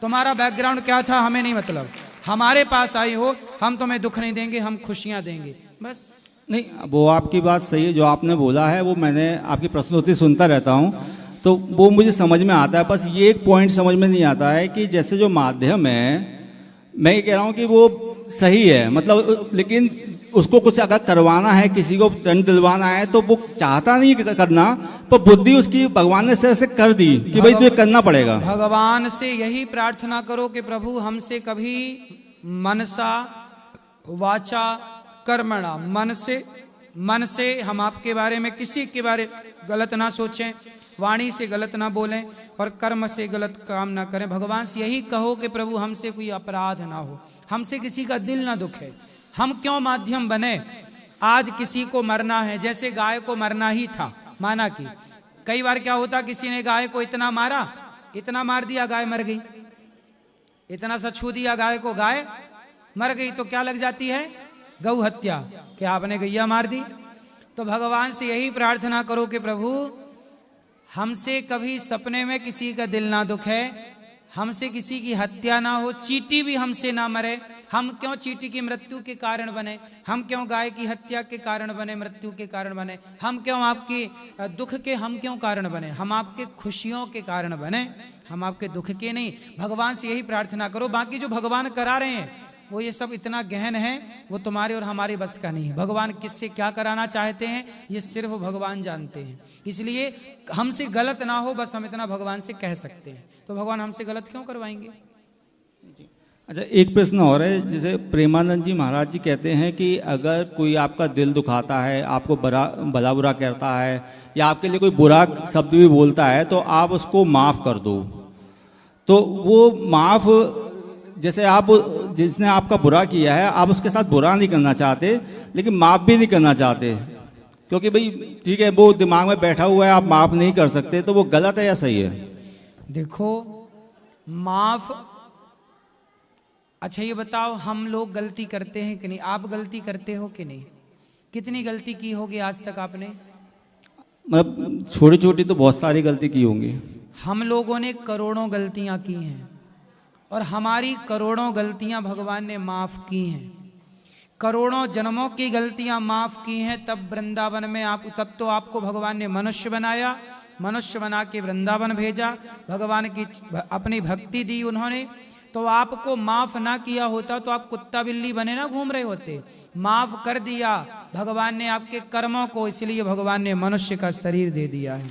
तुम्हारा बैकग्राउंड क्या था हमें नहीं मतलब। हमारे पास आई हो, हम तुम्हें दुख नहीं देंगे, हम खुशियां देंगे, बस। नहीं, वो आपकी बात सही है, जो आपने बोला है वो मैंने आपकी प्रस्तुति सुनता रहता हूँ तो वो मुझे समझ में आता है। बस ये एक पॉइंट समझ में नहीं आता है कि जैसे जो माध्यम है, मैं ये कह रहा हूँ कि वो सही है, मतलब, लेकिन उसको कुछ अगर करवाना है, किसी को दंड दिलवाना है तो वो चाहता नहीं करना, पर बुद्धि उसकी भगवान ने सिर से कर दी कि भाई तुझे करना पड़ेगा। भगवान से यही प्रार्थना करो कि प्रभु हमसे कभी मनसा वाचा कर्मणा, मन से हम आपके बारे में किसी के बारे गलत ना सोचें, वाणी से गलत ना बोलें और कर्म से गलत काम ना करें। भगवान से यही कहो कि प्रभु हमसे कोई अपराध ना हो, हमसे किसी का दिल ना दुखे। हम क्यों माध्यम बने? आज किसी को मरना है, जैसे गाय को मरना ही था, माना कि कई बार क्या होता, किसी ने गाय को इतना मारा, इतना मार दिया, गाय मर गई। इतना सा छू दिया गाय को, गाय मर गई। तो क्या लग जाती है? गौ हत्या, कि आपने गैया मार दी। तो भगवान से यही प्रार्थना करो कि प्रभु हमसे कभी सपने में किसी का दिल ना दुखे, हमसे किसी की हत्या ना हो, चींटी भी हमसे ना मरे। हम क्यों चींटी की मृत्यु के कारण बने? हम क्यों गाय की हत्या के कारण बने, मृत्यु के कारण बने? हम क्यों आपकी दुख के हम क्यों कारण बने? हम आपके खुशियों के कारण बने, हम आपके दुख के नहीं। भगवान से यही प्रार्थना करो। बाकी जो भगवान करा रहे हैं वो ये सब इतना गहन है, वो तुम्हारे और हमारे बस का नहीं है। भगवान किससे क्या कराना चाहते हैं ये सिर्फ भगवान जानते हैं। इसलिए हमसे गलत ना हो, बस हम इतना भगवान से कह सकते हैं। तो भगवान हमसे गलत क्यों करवाएंगे? अच्छा, एक प्रश्न और है। जैसे प्रेमानंद जी महाराज जी कहते हैं कि अगर कोई आपका दिल दुखाता है, आपको भला बुरा कहता है या आपके लिए कोई बुरा शब्द भी बोलता है तो आप उसको माफ़ कर दो। तो वो माफ़, जैसे आप जिसने आपका बुरा किया है आप उसके साथ बुरा नहीं करना चाहते लेकिन माफ़ भी नहीं करना चाहते, क्योंकि भाई ठीक है वो दिमाग में बैठा हुआ है, आप माफ़ नहीं कर सकते, तो वो गलत है या सही है? देखो, माफ़, अच्छा ये बताओ, हम लोग गलती करते हैं कि नहीं? आप गलती करते हो कि नहीं? कितनी गलती की होगी आज तक आपने? मतलब छोटी छोटी तो बहुत सारी गलती की होंगी। हम लोगों ने करोड़ों गलतियां की हैं और हमारी करोड़ों गलतियां भगवान ने माफ की हैं। करोड़ों जन्मों की गलतियां माफ की हैं। तब वृंदावन में तब तो आपको भगवान ने मनुष्य बनाया, मनुष्य बना के वृंदावन भेजा, भगवान की अपनी भक्ति दी उन्होंने। तो आपको माफ ना किया होता तो आप कुत्ता बिल्ली बने ना घूम रहे होते। माफ कर दिया भगवान ने आपके कर्मों को, इसलिए भगवान ने मनुष्य का शरीर दे दिया है।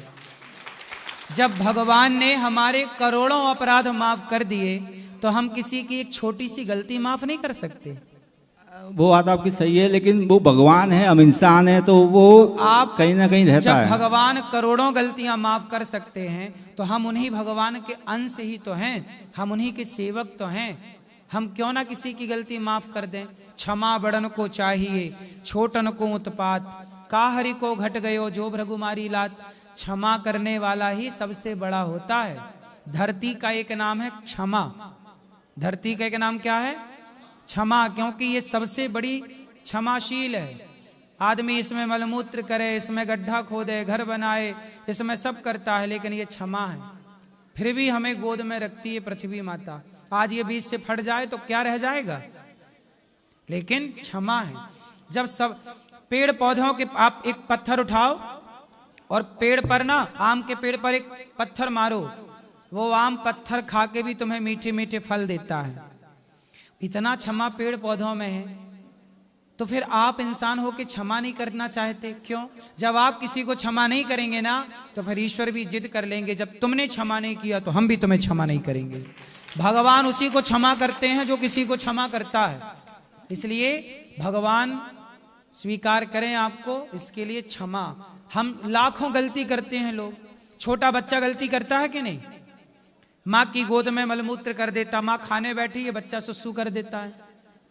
जब भगवान ने हमारे करोड़ों अपराध माफ कर दिए तो हम किसी की एक छोटी सी गलती माफ नहीं कर सकते। वो बात आपकी सही है, लेकिन वो भगवान है, हम इंसान हैं, तो वो आप कहीं ना कहीं रहता है। जब भगवान करोड़ों गलतियां माफ कर सकते हैं तो हम उन्हीं भगवान के अंश ही तो हैं, हम उन्हीं के सेवक तो हैं। हम क्यों ना किसी की गलती माफ कर दें। क्षमा बड़न को चाहिए, छोटन को उत्पात, काहरी को घट गयो जो भृगुमारी लात। क्षमा करने वाला ही सबसे बड़ा होता है। धरती का एक नाम है क्षमा। धरती का एक नाम क्या है? क्षमा, क्योंकि ये सबसे बड़ी क्षमाशील है। आदमी इसमें मलमूत्र करे, इसमें गड्ढा खोदे, घर बनाए, इसमें सब करता है, लेकिन ये क्षमा है। फिर भी हमें गोद में रखती है पृथ्वी माता। आज ये बीच से फट जाए तो क्या रह जाएगा, लेकिन क्षमा है। जब सब पेड़ पौधों के, आप एक पत्थर उठाओ और पेड़ पर ना, आम के पेड़ पर एक पत्थर मारो वो आम पत्थर खा के भी तुम्हें मीठे मीठे फल देता है। इतना क्षमा पेड़ पौधों में है, तो फिर आप इंसान होके क्षमा नहीं करना चाहते क्यों? जब आप किसी को क्षमा नहीं करेंगे ना, तो फिर ईश्वर भी जिद कर लेंगे, जब तुमने क्षमा नहीं किया तो हम भी तुम्हें क्षमा नहीं करेंगे। भगवान उसी को क्षमा करते हैं जो किसी को क्षमा करता है। इसलिए भगवान स्वीकार करें आपको, इसके लिए क्षमा। हम लाखों गलती करते हैं लोग। छोटा बच्चा गलती करता है कि नहीं? माँ की गोद में मलमूत्र कर देता, माँ खाने बैठी है, बच्चा सुसु कर देता है,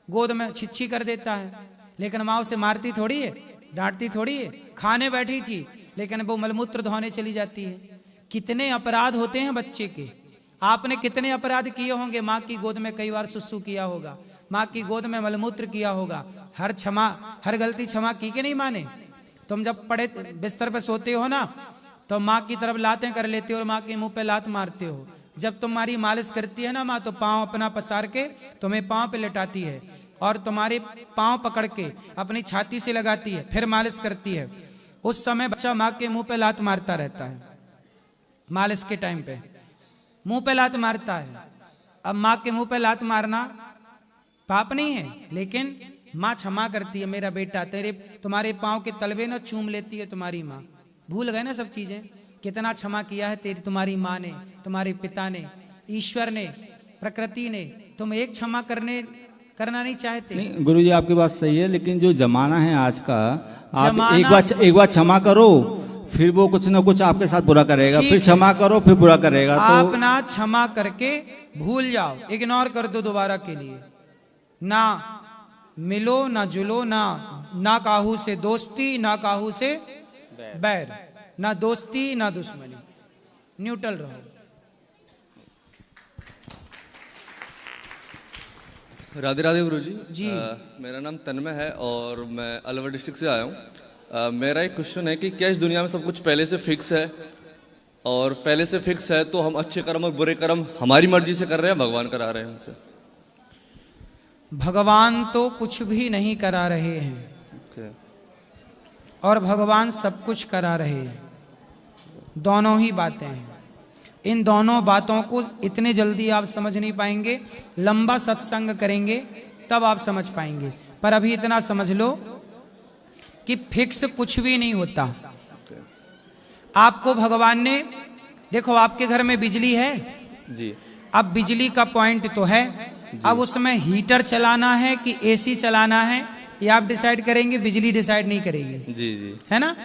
गोद में छिच्छी कर देता है, लेकिन माँ उसे मारती थोड़ी है, डांटती थोड़ी है। खाने बैठी थी लेकिन वो मलमूत्र धोने चली जाती है। कितने अपराध होते हैं बच्चे के। आपने कितने अपराध किए होंगे? माँ की गोद में कई बार सुसु किया होगा, माँ की गोद में मलमूत्र किया होगा। हर गलती क्षमा की कि नहीं माने? तुम जब पड़े बिस्तर पे सोते हो ना, तो माँ की तरफ लातें कर लेते हो और माँ के मुंह पे लात मारते हो। जब तुम्हारी मालिश करती है ना माँ, तो पाँव अपना पसार के तुम्हें पाँव पे लेटाती है और तुम्हारे पाँव पकड़ के अपनी छाती से लगाती है, फिर मालिश करती है। उस समय बच्चा माँ के मुंह पे लात मारता रहता है, मालिश के टाइम पे मुंह पे लात मारता है। अब माँ के मुंह पे लात मारना पाप नहीं है, लेकिन माँ क्षमा करती है। मेरा बेटा, तुम्हारे पाँव के तलवे ना चूम लेती है तुम्हारी माँ। भूल गए ना सब चीजें? कितना क्षमा किया है तुम्हारी माँ ने, तुम्हारे पिता ने, ईश्वर ने, प्रकृति ने। तुम एक क्षमा करना नहीं चाहते? नहीं गुरुजी, आपकी बात सही है, लेकिन जो जमाना है आज का, आप एक बार क्षमा करो, फिर वो कुछ ना कुछ आपके साथ बुरा करेगा, फिर क्षमा करो फिर बुरा करेगा। आप ना क्षमा करके भूल जाओ, इग्नोर कर दो दोबारा के लिए। ना मिलो ना जुलो, ना काहू से दोस्ती ना काहू से बैर, ना दोस्ती ना दुश्मनी, न्यूट्रल रहो। राधे राधे गुरुजी जी। मेरा नाम तन्मय है और मैं अलवर डिस्ट्रिक्ट से आया हूँ। मेरा एक क्वेश्चन है कि क्या इस दुनिया में सब कुछ पहले से फिक्स है? और पहले से फिक्स है तो हम अच्छे कर्म और बुरे कर्म हमारी मर्जी से कर रहे हैं, भगवान करा रहे हैं हमसे? भगवान तो कुछ भी नहीं करा रहे हैं और भगवान सब कुछ करा रहे हैं। दोनों ही बातें हैं। इन दोनों बातों को इतने जल्दी आप समझ नहीं पाएंगे, लंबा सत्संग करेंगे तब आप समझ पाएंगे। पर अभी इतना समझ लो कि फिक्स कुछ भी नहीं होता। आपको भगवान ने, देखो आपके घर में बिजली है जी, अब बिजली का पॉइंट तो है, अब उसमें हीटर चलाना है कि एसी चलाना है, ये आप डिसाइड करेंगे, बिजली डिसाइड नहीं करेगी। जी जी, है ना?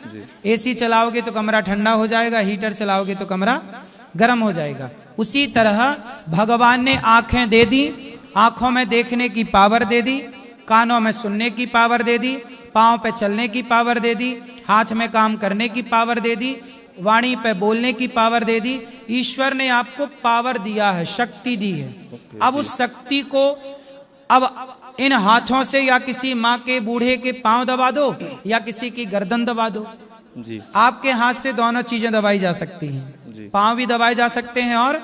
एसी चलाओगे तो कमरा ठंडा हो जाएगा, हीटर चलाओगे तो कमरा गर्म हो जाएगा। उसी तरह भगवान ने आंखें दे दी, आंखों में देखने की पावर दे दी, कानों में सुनने की पावर दे दी, पांव पे चलने की पावर दे दी, हाथ में काम करने की पावर दे दी, वाणी पे बोलने की पावर दे दी। ईश्वर ने आपको पावर दिया है, शक्ति दी है। अब उस शक्ति को अब इन हाथों से या किसी माँ के बूढ़े के पांव दबा दो या किसी की गर्दन दबा दो जी। आपके हाथ से दोनों चीजें दबाई जा सकती हैं, पांव भी दबाए जा सकते हैं और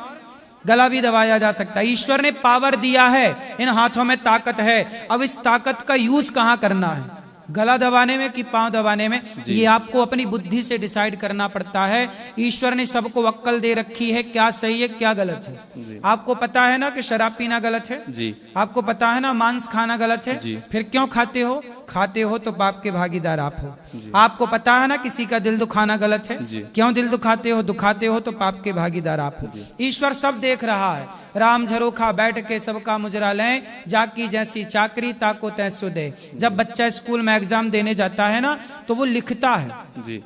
गला भी दबाया जा सकता है। ईश्वर ने पावर दिया है, इन हाथों में ताकत है। अब इस ताकत का यूज कहाँ करना है, गला दबाने में कि पांव दबाने में, ये आपको अपनी बुद्धि से डिसाइड करना पड़ता है। ईश्वर ने सबको अक्ल दे रखी है, क्या सही है क्या गलत है। आपको पता है ना कि शराब पीना गलत है जी, आपको पता है ना मांस खाना गलत है जी। फिर क्यों खाते हो? खाते हो तो पाप के भागीदार आप हो। आपको पता है ना किसी का दिल दुखाना गलत है, क्यों दिल दुखाते हो? दुखाते हो तो पाप के भागीदार आप हो। ईश्वर सब देख रहा है। राम झरोखा बैठ के सबका मुजरा लें, जाकी जैसी चाकरी ताको तैसो दे। जब बच्चा स्कूल में एग्जाम देने जाता है ना, तो वो लिखता है जी।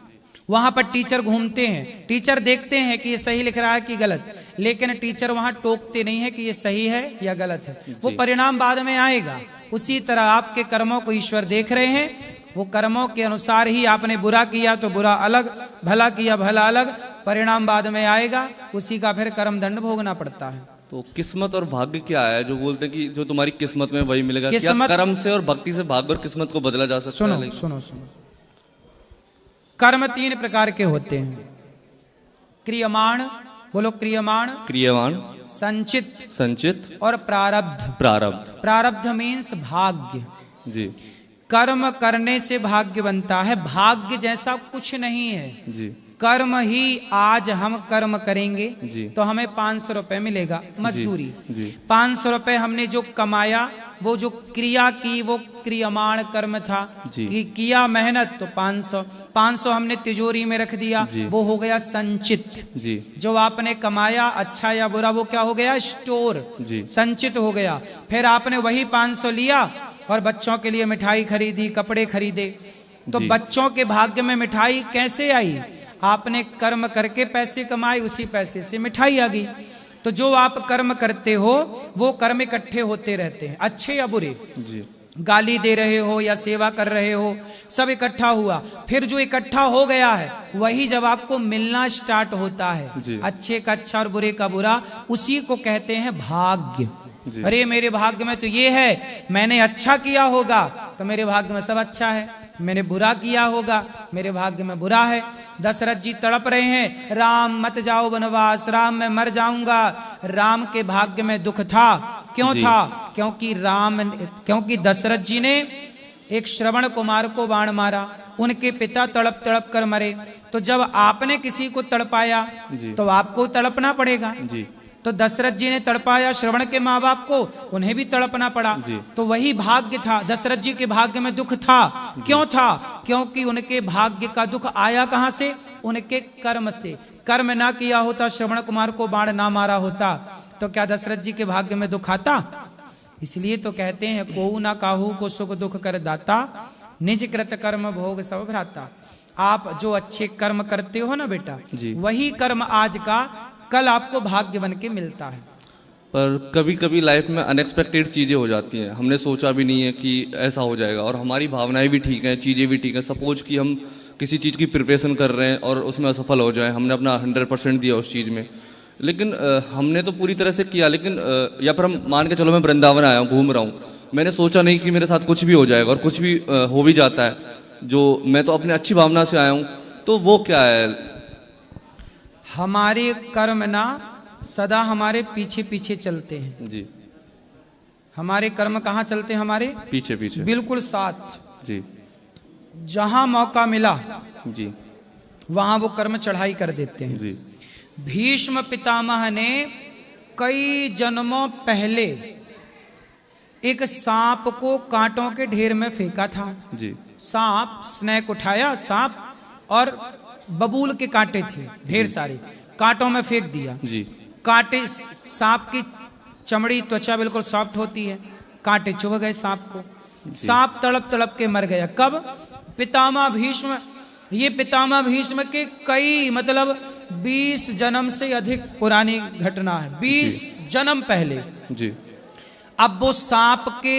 वहां पर टीचर घूमते हैं, टीचर देखते हैं कि ये सही लिख रहा है कि गलत, लेकिन टीचर वहां टोकते नहीं है कि ये सही है या गलत है, वो परिणाम बाद में आएगा। उसी तरह आपके कर्मों को ईश्वर देख रहे हैं, वो कर्मों के अनुसार ही आपने बुरा किया तो बुरा अलग, भला किया भला अलग, परिणाम बाद में आएगा, उसी का फिर कर्म दंड भोगना पड़ता है। तो किस्मत और भाग्य क्या है जो बोलते हैं कि जो तुम्हारी किस्मत में वही मिलेगा? क्या किस्मत- कर्म से और भक्ति से भाग्य और किस्मत को बदला जा सकता है? सुनो, कर्म 3 प्रकार के होते हैं। क्रियमाण, बोलो क्रियमाण, क्रियवान, संचित और प्रारब्ध। प्रारब्ध मीन्स भाग्य जी। कर्म करने से भाग्य बनता है, भाग्य जैसा कुछ नहीं है जी। कर्म ही आज हम कर्म करेंगे जी। तो हमें 500 रुपए मिलेगा मजदूरी। जी 500 रुपए हमने जो कमाया, वो जो क्रिया की वो क्रियमाण कर्म था जी। कि किया मेहनत तो 500 हमने तिजोरी में रख दिया, जी। वो हो गया संचित। जी जो आपने कमाया अच्छा या बुरा वो क्या हो गया, स्टोर, जी। संचित हो गया। फिर आपने वही 500 लिया और बच्चों के लिए मिठाई खरीदी, कपड़े खरीदे। तो जी। बच्चों के भाग्य में मिठाई कैसे आई? आपने कर्म करके पैसे कमाए, उसी पैसे से मिठाई आ गई। तो जो आप कर्म करते हो वो कर्म इकट्ठे होते रहते हैं, अच्छे या बुरे। जी गाली दे रहे हो या सेवा कर रहे हो, सब इकट्ठा हुआ। फिर जो इकट्ठा हो गया है वही जब आपको मिलना स्टार्ट होता है, जी। अच्छे का अच्छा और बुरे का बुरा, उसी को कहते हैं भाग्य। जी। अरे मेरे भाग्य में तो ये है, मैंने अच्छा किया होगा तो मेरे भाग्य में सब अच्छा है, मैंने बुरा किया होगा मेरे भाग्य में बुरा है। दशरथ जी तड़प रहे हैं, राम मत जाओ वनवास, राम मैं मर जाऊंगा। राम के भाग्य में दुख था, क्यों जी। था? क्योंकि दशरथ जी ने एक श्रवण कुमार को बाण मारा, उनके पिता तड़प तड़प कर मरे। तो जब आपने किसी को तड़पाया जी। तो आपको तड़पना पड़ेगा। जी तो दशरथ जी ने तड़पाया श्रवण के माँ बाप को, उन्हें भी तड़पना पड़ा। जी। तो वही भाग्य था, दशरथ जी के भाग्य में दुख था। क्यों था? क्योंकि उनके भाग्य का दुख आया कहां से? उनके कर्म से। कर्म ना किया होता, श्रवण कुमार को बाण ना मारा होता, तो क्या दशरथ जी के भाग्य में दुख आता? इसलिए तो कहते हैं कोऊ ना काहू को सुख दुख कर दाता, निज कृत कर्म भोग सब भ्राता। आप जो अच्छे कर्म करते हो ना बेटा, जी। वही कर्म आज का कल आपको भाग्य बन के मिलता है। पर कभी कभी लाइफ में अनएक्सपेक्टेड चीज़ें हो जाती हैं, हमने सोचा भी नहीं है कि ऐसा हो जाएगा, और हमारी भावनाएं भी ठीक हैं, चीज़ें भी ठीक हैं। सपोज कि हम किसी चीज़ की प्रिपरेशन कर रहे हैं और उसमें असफल हो जाए, हमने अपना 100% दिया उस चीज़ में, लेकिन हमने तो पूरी तरह से किया, लेकिन या फिर हम मान के चलो मैं वृंदावन आया हूँ, घूम रहा हूँ, मैंने सोचा नहीं कि मेरे साथ कुछ भी हो जाएगा और कुछ भी हो भी जाता है, जो मैं तो अपनी अच्छी भावना से आया हूँ, तो वो क्या है? हमारे कर्म ना सदा हमारे पीछे पीछे चलते हैं। जी हमारे कर्म कहाँ चलते हैं? हमारे पीछे पीछे, बिल्कुल साथ। जी जहां मौका मिला जी वहां वो कर्म चढ़ाई कर देते हैं। जी भीष्म पितामह ने कई जन्मों पहले एक सांप को कांटों के ढेर में फेंका था। जी सांप, स्नेक उठाया सांप, और बबूल के कांटे थे ढेर सारे, कांटों में फेंक दिया। जी कांटे, सांप की चमड़ी त्वचा बिल्कुल सॉफ्ट होती है, कांटे चुभ गए सांप को, सांप तड़प तड़प के मर गया। कब? पितामह भीष्म। ये पितामह भीष्म के कई मतलब 20 जन्म से अधिक पुरानी घटना है, 20 जन्म पहले। जी अब वो सांप के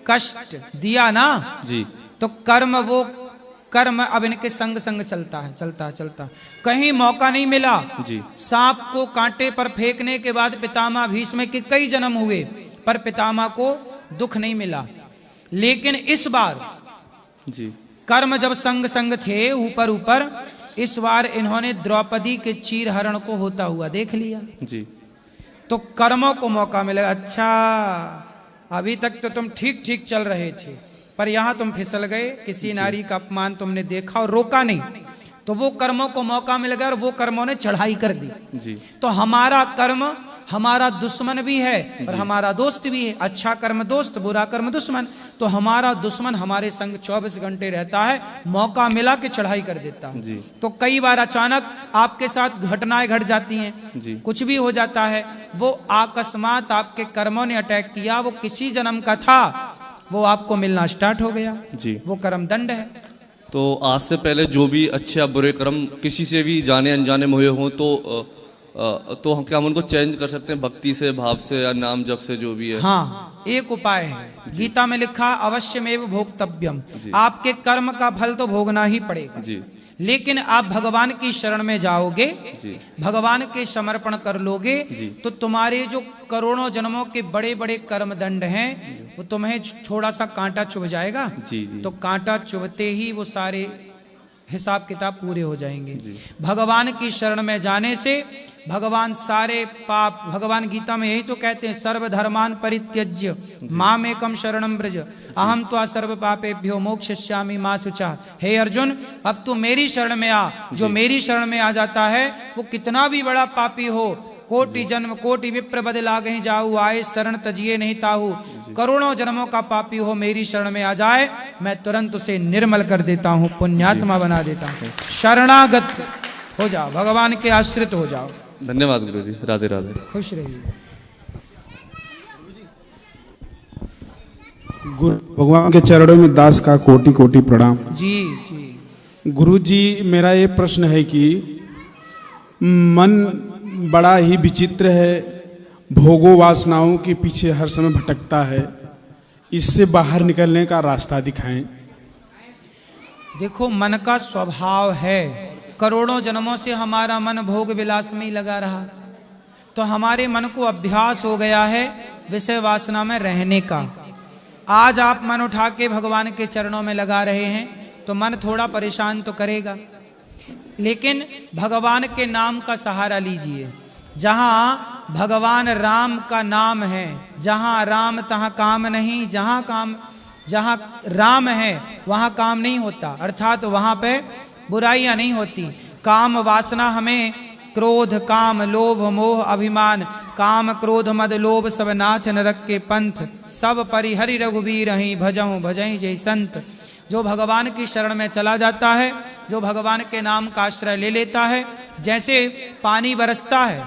कष्ट दिया ना, जी तो कर्म अब इनके संग संग चलता है। कहीं मौका नहीं मिला। जी सांप को कांटे पर फेंकने के बाद पितामह भीष्म के कई जन्म हुए, पर पितामह को दुख नहीं मिला। लेकिन इस बार जी कर्म जब संग संग थे ऊपर ऊपर, इस बार इन्होंने द्रौपदी के चीर हरण को होता हुआ देख लिया। जी तो कर्मों को मौका मिला। अच्छा, अभी तक तो तुम ठीक ठीक चल रहे थे, पर यहां तुम फिसल गए, किसी नारी का अपमान तुमने देखा और रोका नहीं, तो वो कर्मों को मौका मिल गया और वो कर्मों ने चढ़ाई कर दी। जी तो हमारा कर्म हमारा दुश्मन भी है और हमारा दोस्त भी है। अच्छा कर्म दोस्त, बुरा कर्म दुश्मन। तो हमारा दुश्मन हमारे संग 24 घंटे रहता है, मौका मिला के चढ़ाई कर देता है। जी तो कई बार अचानक आपके साथ घटनाएं घट जाती हैं, जी कुछ भी हो जाता है, वो अकस्मात आपके कर्मों ने अटैक किया, वो किसी जन्म का था, वो आपको मिलना स्टार्ट हो गया। जी वो कर्म दंड है। तो आज से पहले जो भी अच्छे या बुरे कर्म किसी से भी जाने अनजाने में हुए हों, तो हम क्या हम उनको चेंज कर सकते हैं भक्ति से, भाव से या नाम जप से, जो भी है? हाँ, एक उपाय है, गीता में लिखा अवश्यमेव भोक्तव्यम। आपके कर्म का फल तो भोगना ही पड़ेगा। जी लेकिन आप भगवान की शरण में जाओगे, जी भगवान के समर्पण कर लोगे, जी तो तुम्हारे जो करोड़ों जन्मों के बड़े बड़े कर्म दंड हैं, वो तुम्हें थोड़ा सा कांटा चुभ जाएगा। जी जी तो कांटा चुभते ही वो सारे हिसाब किताब पूरे हो जाएंगे। जी भगवान की शरण में जाने से भगवान सारे पाप, भगवान गीता में यही तो कहते हैं, सर्वधर्मान परित्यज्य मामेकम शरणम ब्रज अहम त्वा सर्व पापेभ्यो मोक्षयिष्यामि मा शुचः। हे अर्जुन, अब तू मेरी शरण में आ। जो मेरी शरण में आ जाता है वो कितना भी बड़ा पापी हो, कोटि जन्म कोटि विप्र बद लागहि जाऊ, आए शरण तजिए नहीं ताहू। करोड़ों जन्मों का पापी हो, मेरी शरण में आ जाए, मैं तुरंत उसे निर्मल कर देता हूँ, पुण्यात्मा बना देता हूँ। शरणागत हो जाओ, भगवान के आश्रित हो जाओ। धन्यवाद गुरु जी, राधे राधे। खुश रहिए। गुरु भगवान के चरणों में दास का कोटि कोटि प्रणाम। जी जी। गुरु जी, मेरा ये प्रश्न है कि मन बड़ा ही विचित्र है, भोगों वासनाओं के पीछे हर समय भटकता है, इससे बाहर निकलने का रास्ता दिखाएं। देखो, मन का स्वभाव है, करोड़ों जन्मों से हमारा मन भोग विलास में ही लगा रहा, तो हमारे मन को अभ्यास हो गया है विषय वासना में रहने का। आज आप मन उठा के भगवान के चरणों में लगा रहे हैं तो मन थोड़ा परेशान तो करेगा, लेकिन भगवान के नाम का सहारा लीजिए। जहाँ भगवान राम का नाम है, जहाँ राम तहाँ काम नहीं, जहाँ राम है वहाँ काम नहीं होता, अर्थात वहाँ पे बुराइयां नहीं होती। काम वासना हमें क्रोध काम लोभ मोह अभिमान, काम क्रोध मद लोभ सब नाच नरक के पंथ, सब परिहरि रघुबीर ही भजहु भजहि जय संत। जो भगवान की शरण में चला जाता है, जो भगवान के नाम का आश्रय ले लेता है, जैसे पानी बरसता है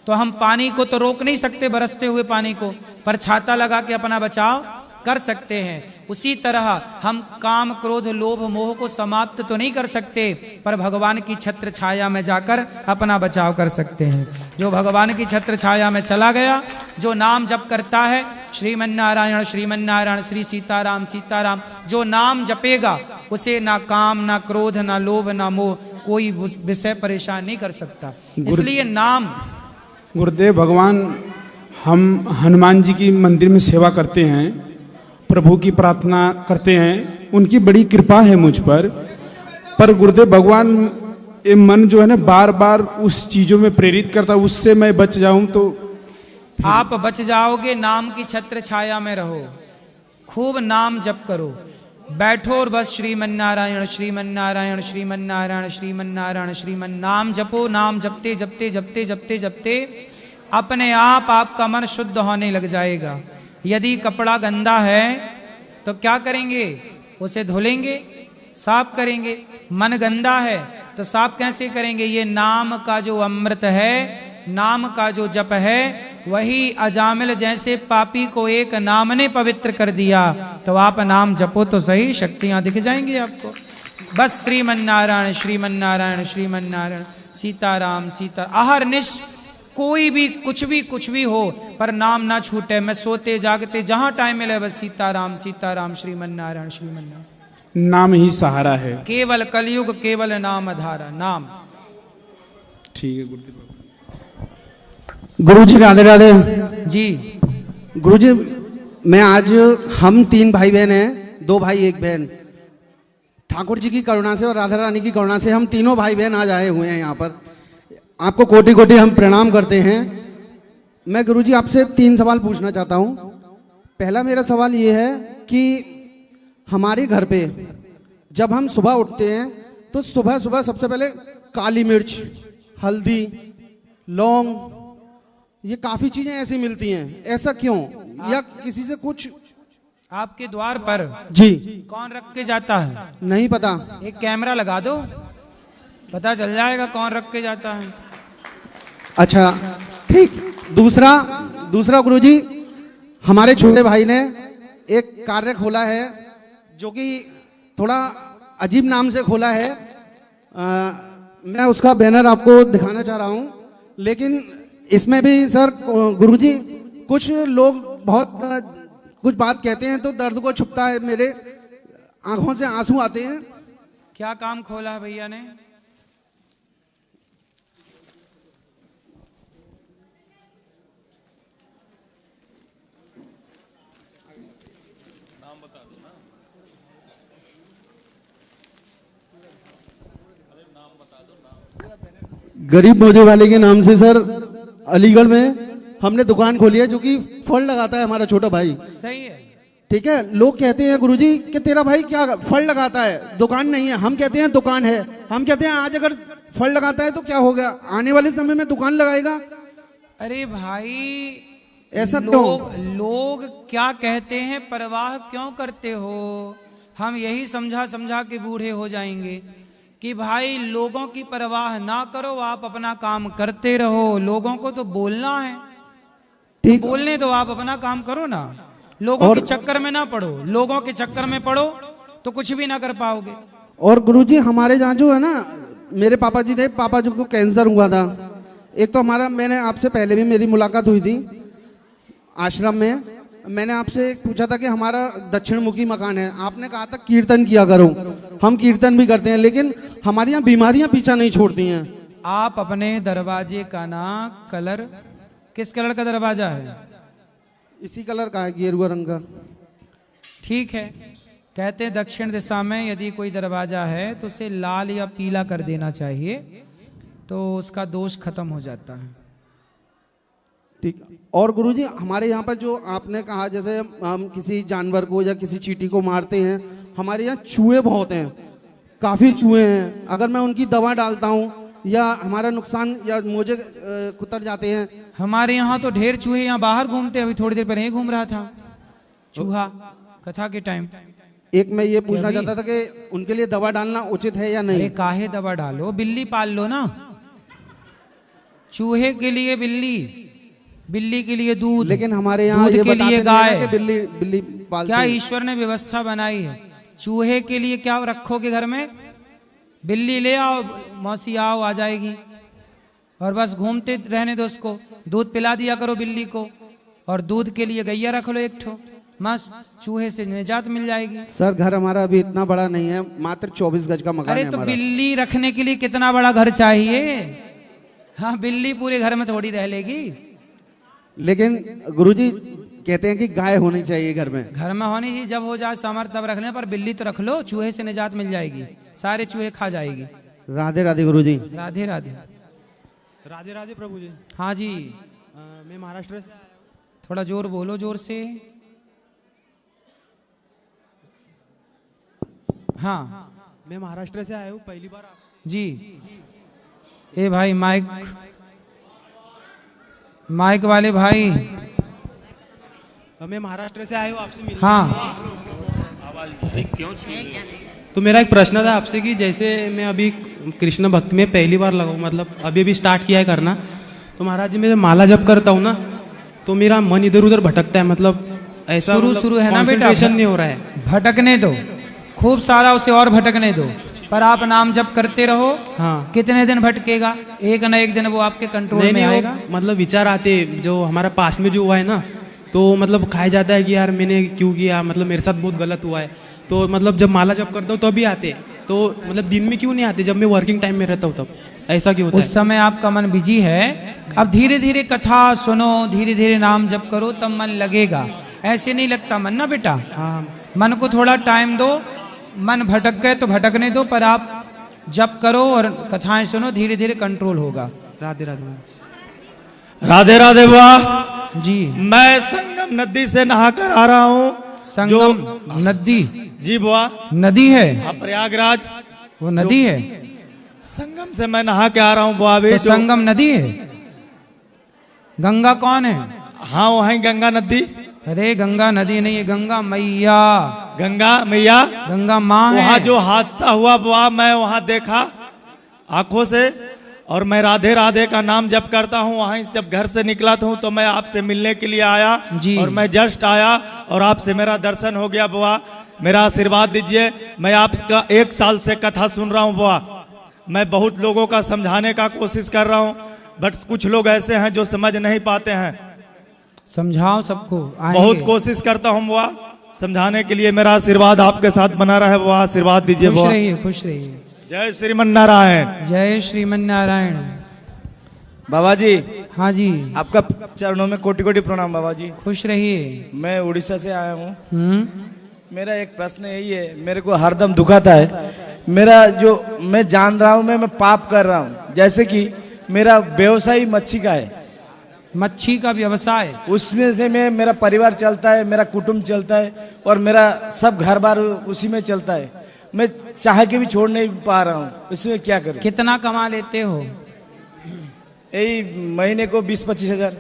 तो हम पानी को तो रोक नहीं सकते बरसते हुए पानी को, पर छाता लगा के अपना बचाव कर सकते हैं। उसी तरह हम काम क्रोध लोभ मोह को समाप्त तो नहीं कर सकते, पर भगवान की छत्र छाया में जाकर अपना बचाव कर सकते हैं। जो भगवान की छत्र छाया में चला गया, जो नाम जप करता है, श्रीमन्नारायण श्रीमन्नारायण श्री सीताराम सीताराम, जो नाम जपेगा उसे ना काम ना क्रोध ना लोभ ना मोह कोई विषय परेशान नहीं कर सकता। इसलिए नाम। गुरुदेव भगवान, हम हनुमान जी की मंदिर में सेवा करते हैं, प्रभु की प्रार्थना करते हैं, उनकी बड़ी कृपा है मुझ पर गुरुदेव भगवान ये मन जो है ना बार बार उस चीजों में प्रेरित करता, उससे मैं बच जाऊं तो। आप बच जाओगे, नाम की छत्र छाया में रहो, खूब नाम जप करो, बैठो और बस श्रीमन्नारायण श्रीमन्नारायण श्रीमन्नारायण श्रीमन्नारायण श्रीमन नाम जपो। नाम जपते जपते जपते जपते जपते अपने आप आपका मन शुद्ध होने लग जाएगा। यदि कपड़ा गंदा है तो क्या करेंगे? उसे धुलेंगे, साफ करेंगे। मन गंदा है तो साफ कैसे करेंगे? ये नाम का जो अमृत है, नाम का जो जप है, वही अजामिल जैसे पापी को एक नाम ने पवित्र कर दिया। तो आप नाम जपो तो सही, शक्तियां दिख जाएंगी आपको। बस श्रीमन्नारायण श्रीमन्नारायण श्रीमन्नारायण सीताराम सीता, अहरनिश कोई भी कुछ भी हो पर नाम ना छूटे। मैं सोते जागते जहां टाइम मिले बस सीताराम सीताराम श्रीमन्नारायण श्रीमन्नारायण। नाम ही सहारा है, केवल कलयुग केवल नाम धारा। नाम। ठीक है गुरुदेव। गुरुजी राधे राधे जी। गुरुजी, मैं आज हम 3 भाई बहन हैं, 2 भाई 1 बहन, ठाकुर जी की करुणा से और राधा रानी की करुणा से हम तीनों भाई बहन आज आए हुए हैं यहाँ पर। आपको कोटि कोटि हम प्रणाम करते हैं। मैं गुरुजी आपसे 3 सवाल पूछना चाहता हूँ। पहला मेरा सवाल ये है कि हमारे घर पे जब हम सुबह उठते हैं तो सुबह सुबह सबसे पहले काली मिर्च, हल्दी, लौंग, ये काफी चीजें ऐसी मिलती हैं, ऐसा क्यों? या किसी से कुछ आपके द्वार पर जी कौन रख के जाता है? नहीं पता। एक कैमरा लगा दो, पता चल जाएगा कौन रख के जाता है। अच्छा ठीक। दूसरा गुरुजी, हमारे छोटे भाई ने एक कार्य खोला है जो कि थोड़ा अजीब नाम से खोला है। मैं उसका बैनर आपको दिखाना चाह रहा हूँ, लेकिन इसमें भी सर गुरुजी कुछ लोग बहुत कुछ बात कहते हैं तो दर्द को छुपता है, मेरे आंखों से आंसू आते हैं। क्या काम खोला है भैया ने? गरीब मोदी वाले के नाम से सर अलीगढ़ में हमने दुकान खोली है, जो कि फल लगाता है हमारा छोटा भाई। सही है। ठीक है, लोग कहते हैं गुरुजी कि तेरा भाई क्या फल लगाता है, दुकान नहीं है। हम कहते हैं दुकान है। हम कहते हैं आज अगर फल लगाता है तो क्या हो गया, आने वाले समय में दुकान लगाएगा। अरे भाई ऐसा लोग क्या कहते हैं, परवाह क्यों करते हो? हम यही समझा समझा के बूढ़े हो जाएंगे कि भाई लोगों की परवाह ना करो, आप अपना काम करते रहो। लोगों को तो बोलना है, ठीक, बोलने तो आप अपना काम करो ना, लोगों के चक्कर में ना पड़ो। लोगों के चक्कर में पड़ो तो कुछ भी ना कर पाओगे। और गुरुजी हमारे जहाँ जो है ना, मेरे पापा जी थे, पापा जी को कैंसर हुआ था। एक तो हमारा, मैंने आपसे पहले भी मेरी मुलाकात हुई थी आश्रम में, मैंने आपसे पूछा था कि हमारा दक्षिण मुखी मकान है। आपने कहा था कीर्तन किया करो। हम कीर्तन भी करते हैं, लेकिन हमारी यहाँ बीमारियां पीछा नहीं छोड़ती हैं। आप अपने दरवाजे का ना कलर, किस कलर का दरवाजा है? इसी कलर का है, गेरुआ रंग का। ठीक है, कहते हैं दक्षिण दिशा में यदि कोई दरवाजा है तो उसे लाल या पीला कर देना चाहिए, तो उसका दोष खत्म हो जाता है। ठीक। और गुरुजी हमारे यहाँ पर जो आपने कहा, जैसे हम किसी जानवर को या किसी चींटी को मारते हैं, हमारे यहाँ चूहे बहुत हैं, काफ़ी चूहे हैं। अगर मैं उनकी दवा डालता हूँ या हमारा नुकसान या मुझे कुतर जाते हैं। हमारे यहाँ तो ढेर चूहे यहाँ बाहर घूमते, अभी थोड़ी देर पहले ही घूम रहा था चूहा कथा के टाइम। एक मैं ये पूछना चाहता था कि उनके लिए दवा डालना उचित है या नहीं? अरे काहे दवा डालो, बिल्ली पाल लो ना। चूहे के लिए बिल्ली, बिल्ली के लिए दूध, लेकिन हमारे यहाँ दूध ये के लिए गाय। कि बिल्ली पालते क्या हैं। ईश्वर ने व्यवस्था बनाई है? चूहे के लिए क्या रखोगे घर में? बिल्ली ले आओ, मौसी आओ, आ जाएगी, और बस घूमते रहने दो उसको। दूध पिला दिया करो बिल्ली को, और दूध के लिए गैया रख लो एक ठो, मस्त चूहे से निजात मिल जाएगी। सर घर हमारा अभी इतना बड़ा नहीं है, मात्र 24 गज का मकान अरे है तो हमारा। बिल्ली रखने के लिए कितना बड़ा घर चाहिए? हाँ, बिल्ली पूरे घर में थोड़ी रह लेगी। लेकिन गुरुजी कहते हैं कि गाय होनी चाहिए घर में। घर में होनी चाहिए, जब हो जाए सामर्थ्य तब रख लें, पर बिल्ली तो रख लो, चूहे से निजात मिल जाएगी, सारे चूहे खा जाएगी। राधे राधे गुरुजी। राधे राधे। राधे राधे प्रभु जी। हाँ जी। मैं महाराष्ट्र से आया हूँ। थोड़ा जोर बोलो, जोर से। हाँ, मैं महाराष्ट्र से आया हूँ, पहली बार आपसे। जी। ए भाई माइक वाले भाई। मैं महाराष्ट्र से आया हूँ आपसे मिलने। हाँ। तो मेरा एक प्रश्न था आपसे कि जैसे मैं अभी कृष्ण भक्ति में पहली बार लगा हूँ, मतलब अभी स्टार्ट किया है करना, तो महाराज जी मैं जब माला जप करता हूँ ना, तो मेरा मन इधर उधर भटकता है, मतलब ऐसा शुरू है ना बेटा, नहीं हो रहा है। भटकने दो, खूब सारा उसे और भटकने दो, पर आप नाम जप करते रहो। हाँ। कितने दिन भटकेगा? एक ना एक दिन वो आपके कंट्रोल में आएगा। मतलब विचार आते जो हमारा पास में जो हुआ है ना, तो मतलब खाया जाता है कि यार मैंने क्यों किया, मतलब मेरे साथ बहुत गलत हुआ है। तो मतलब जब माला जप करता हूँ तो अभी आते, तो मतलब दिन में क्यों नहीं आते, जब मैं वर्किंग टाइम में रहता हूँ तब ऐसा क्यों होता है? उस समय आपका मन बिजी है। अब धीरे धीरे कथा सुनो, धीरे धीरे नाम जप करो, तब मन लगेगा। ऐसे नहीं लगता मन ना बेटा। हाँ। मन को थोड़ा टाइम दो, मन भटक गए तो भटकने दो, पर आप जप करो और कथाएं सुनो, धीरे धीरे कंट्रोल होगा। राधे राधे। राधे राधे बुआ जी। मैं संगम नदी से नहा कर आ रहा हूँ। संगम नदी? जी बुआ, नदी है प्रयागराज, वो नदी है। संगम से मैं नहा के आ रहा हूँ बुआ। तो संगम नदी है। गंगा कौन है? हाँ वहीं गंगा नदी। अरे गंगा नदी नहीं है, गंगा मैया। गंगा मैया, गंगा माँ है। वहाँ जो हादसा हुआ बुआ, मैं वहाँ देखा आंखों से, और मैं राधे राधे का नाम जप करता हूँ। वहीं से जब घर से निकला था तो मैं आपसे मिलने के लिए आया जी। और मैं जस्ट आया और आपसे मेरा दर्शन हो गया बुआ। मेरा आशीर्वाद दीजिए। मैं आपका 1 साल से कथा सुन रहा हूँ बुआ। मैं बहुत लोगों का समझाने का कोशिश कर रहा हूँ, बट कुछ लोग ऐसे हैं जो समझ नहीं पाते हैं। समझाओ सबको, बहुत कोशिश करता हूँ बुआ समझाने के लिए। मेरा आशीर्वाद आपके साथ बना रहे बुआ, आशीर्वाद दीजिए बुआ। खुश रहिए, खुश रहिए। जय श्रीमन नारायण। जय श्रीमन नारायण। बाबा जी। हाँ जी। आपका चरणों में कोटि कोटि प्रणाम बाबा जी। खुश रहिए। मैं उड़ीसा से आया हूँ। मेरा एक प्रश्न यही है, मेरे को हरदम दुखाता है। मेरा जो मैं जान रहा हूँ मैं पाप कर रहा हूँ। जैसे कि मेरा व्यवसाय मच्छी का है। मच्छी का व्यवसाय? उसमें से मेरा परिवार चलता है, मेरा कुटुंब चलता है और मेरा सब घर बार उसी में चलता है। मैं चाह के भी छोड़ नहीं पा रहा हूँ, इसमें क्या करूँ? कितना कमा लेते हो? यही महीने को 20-25 हजार।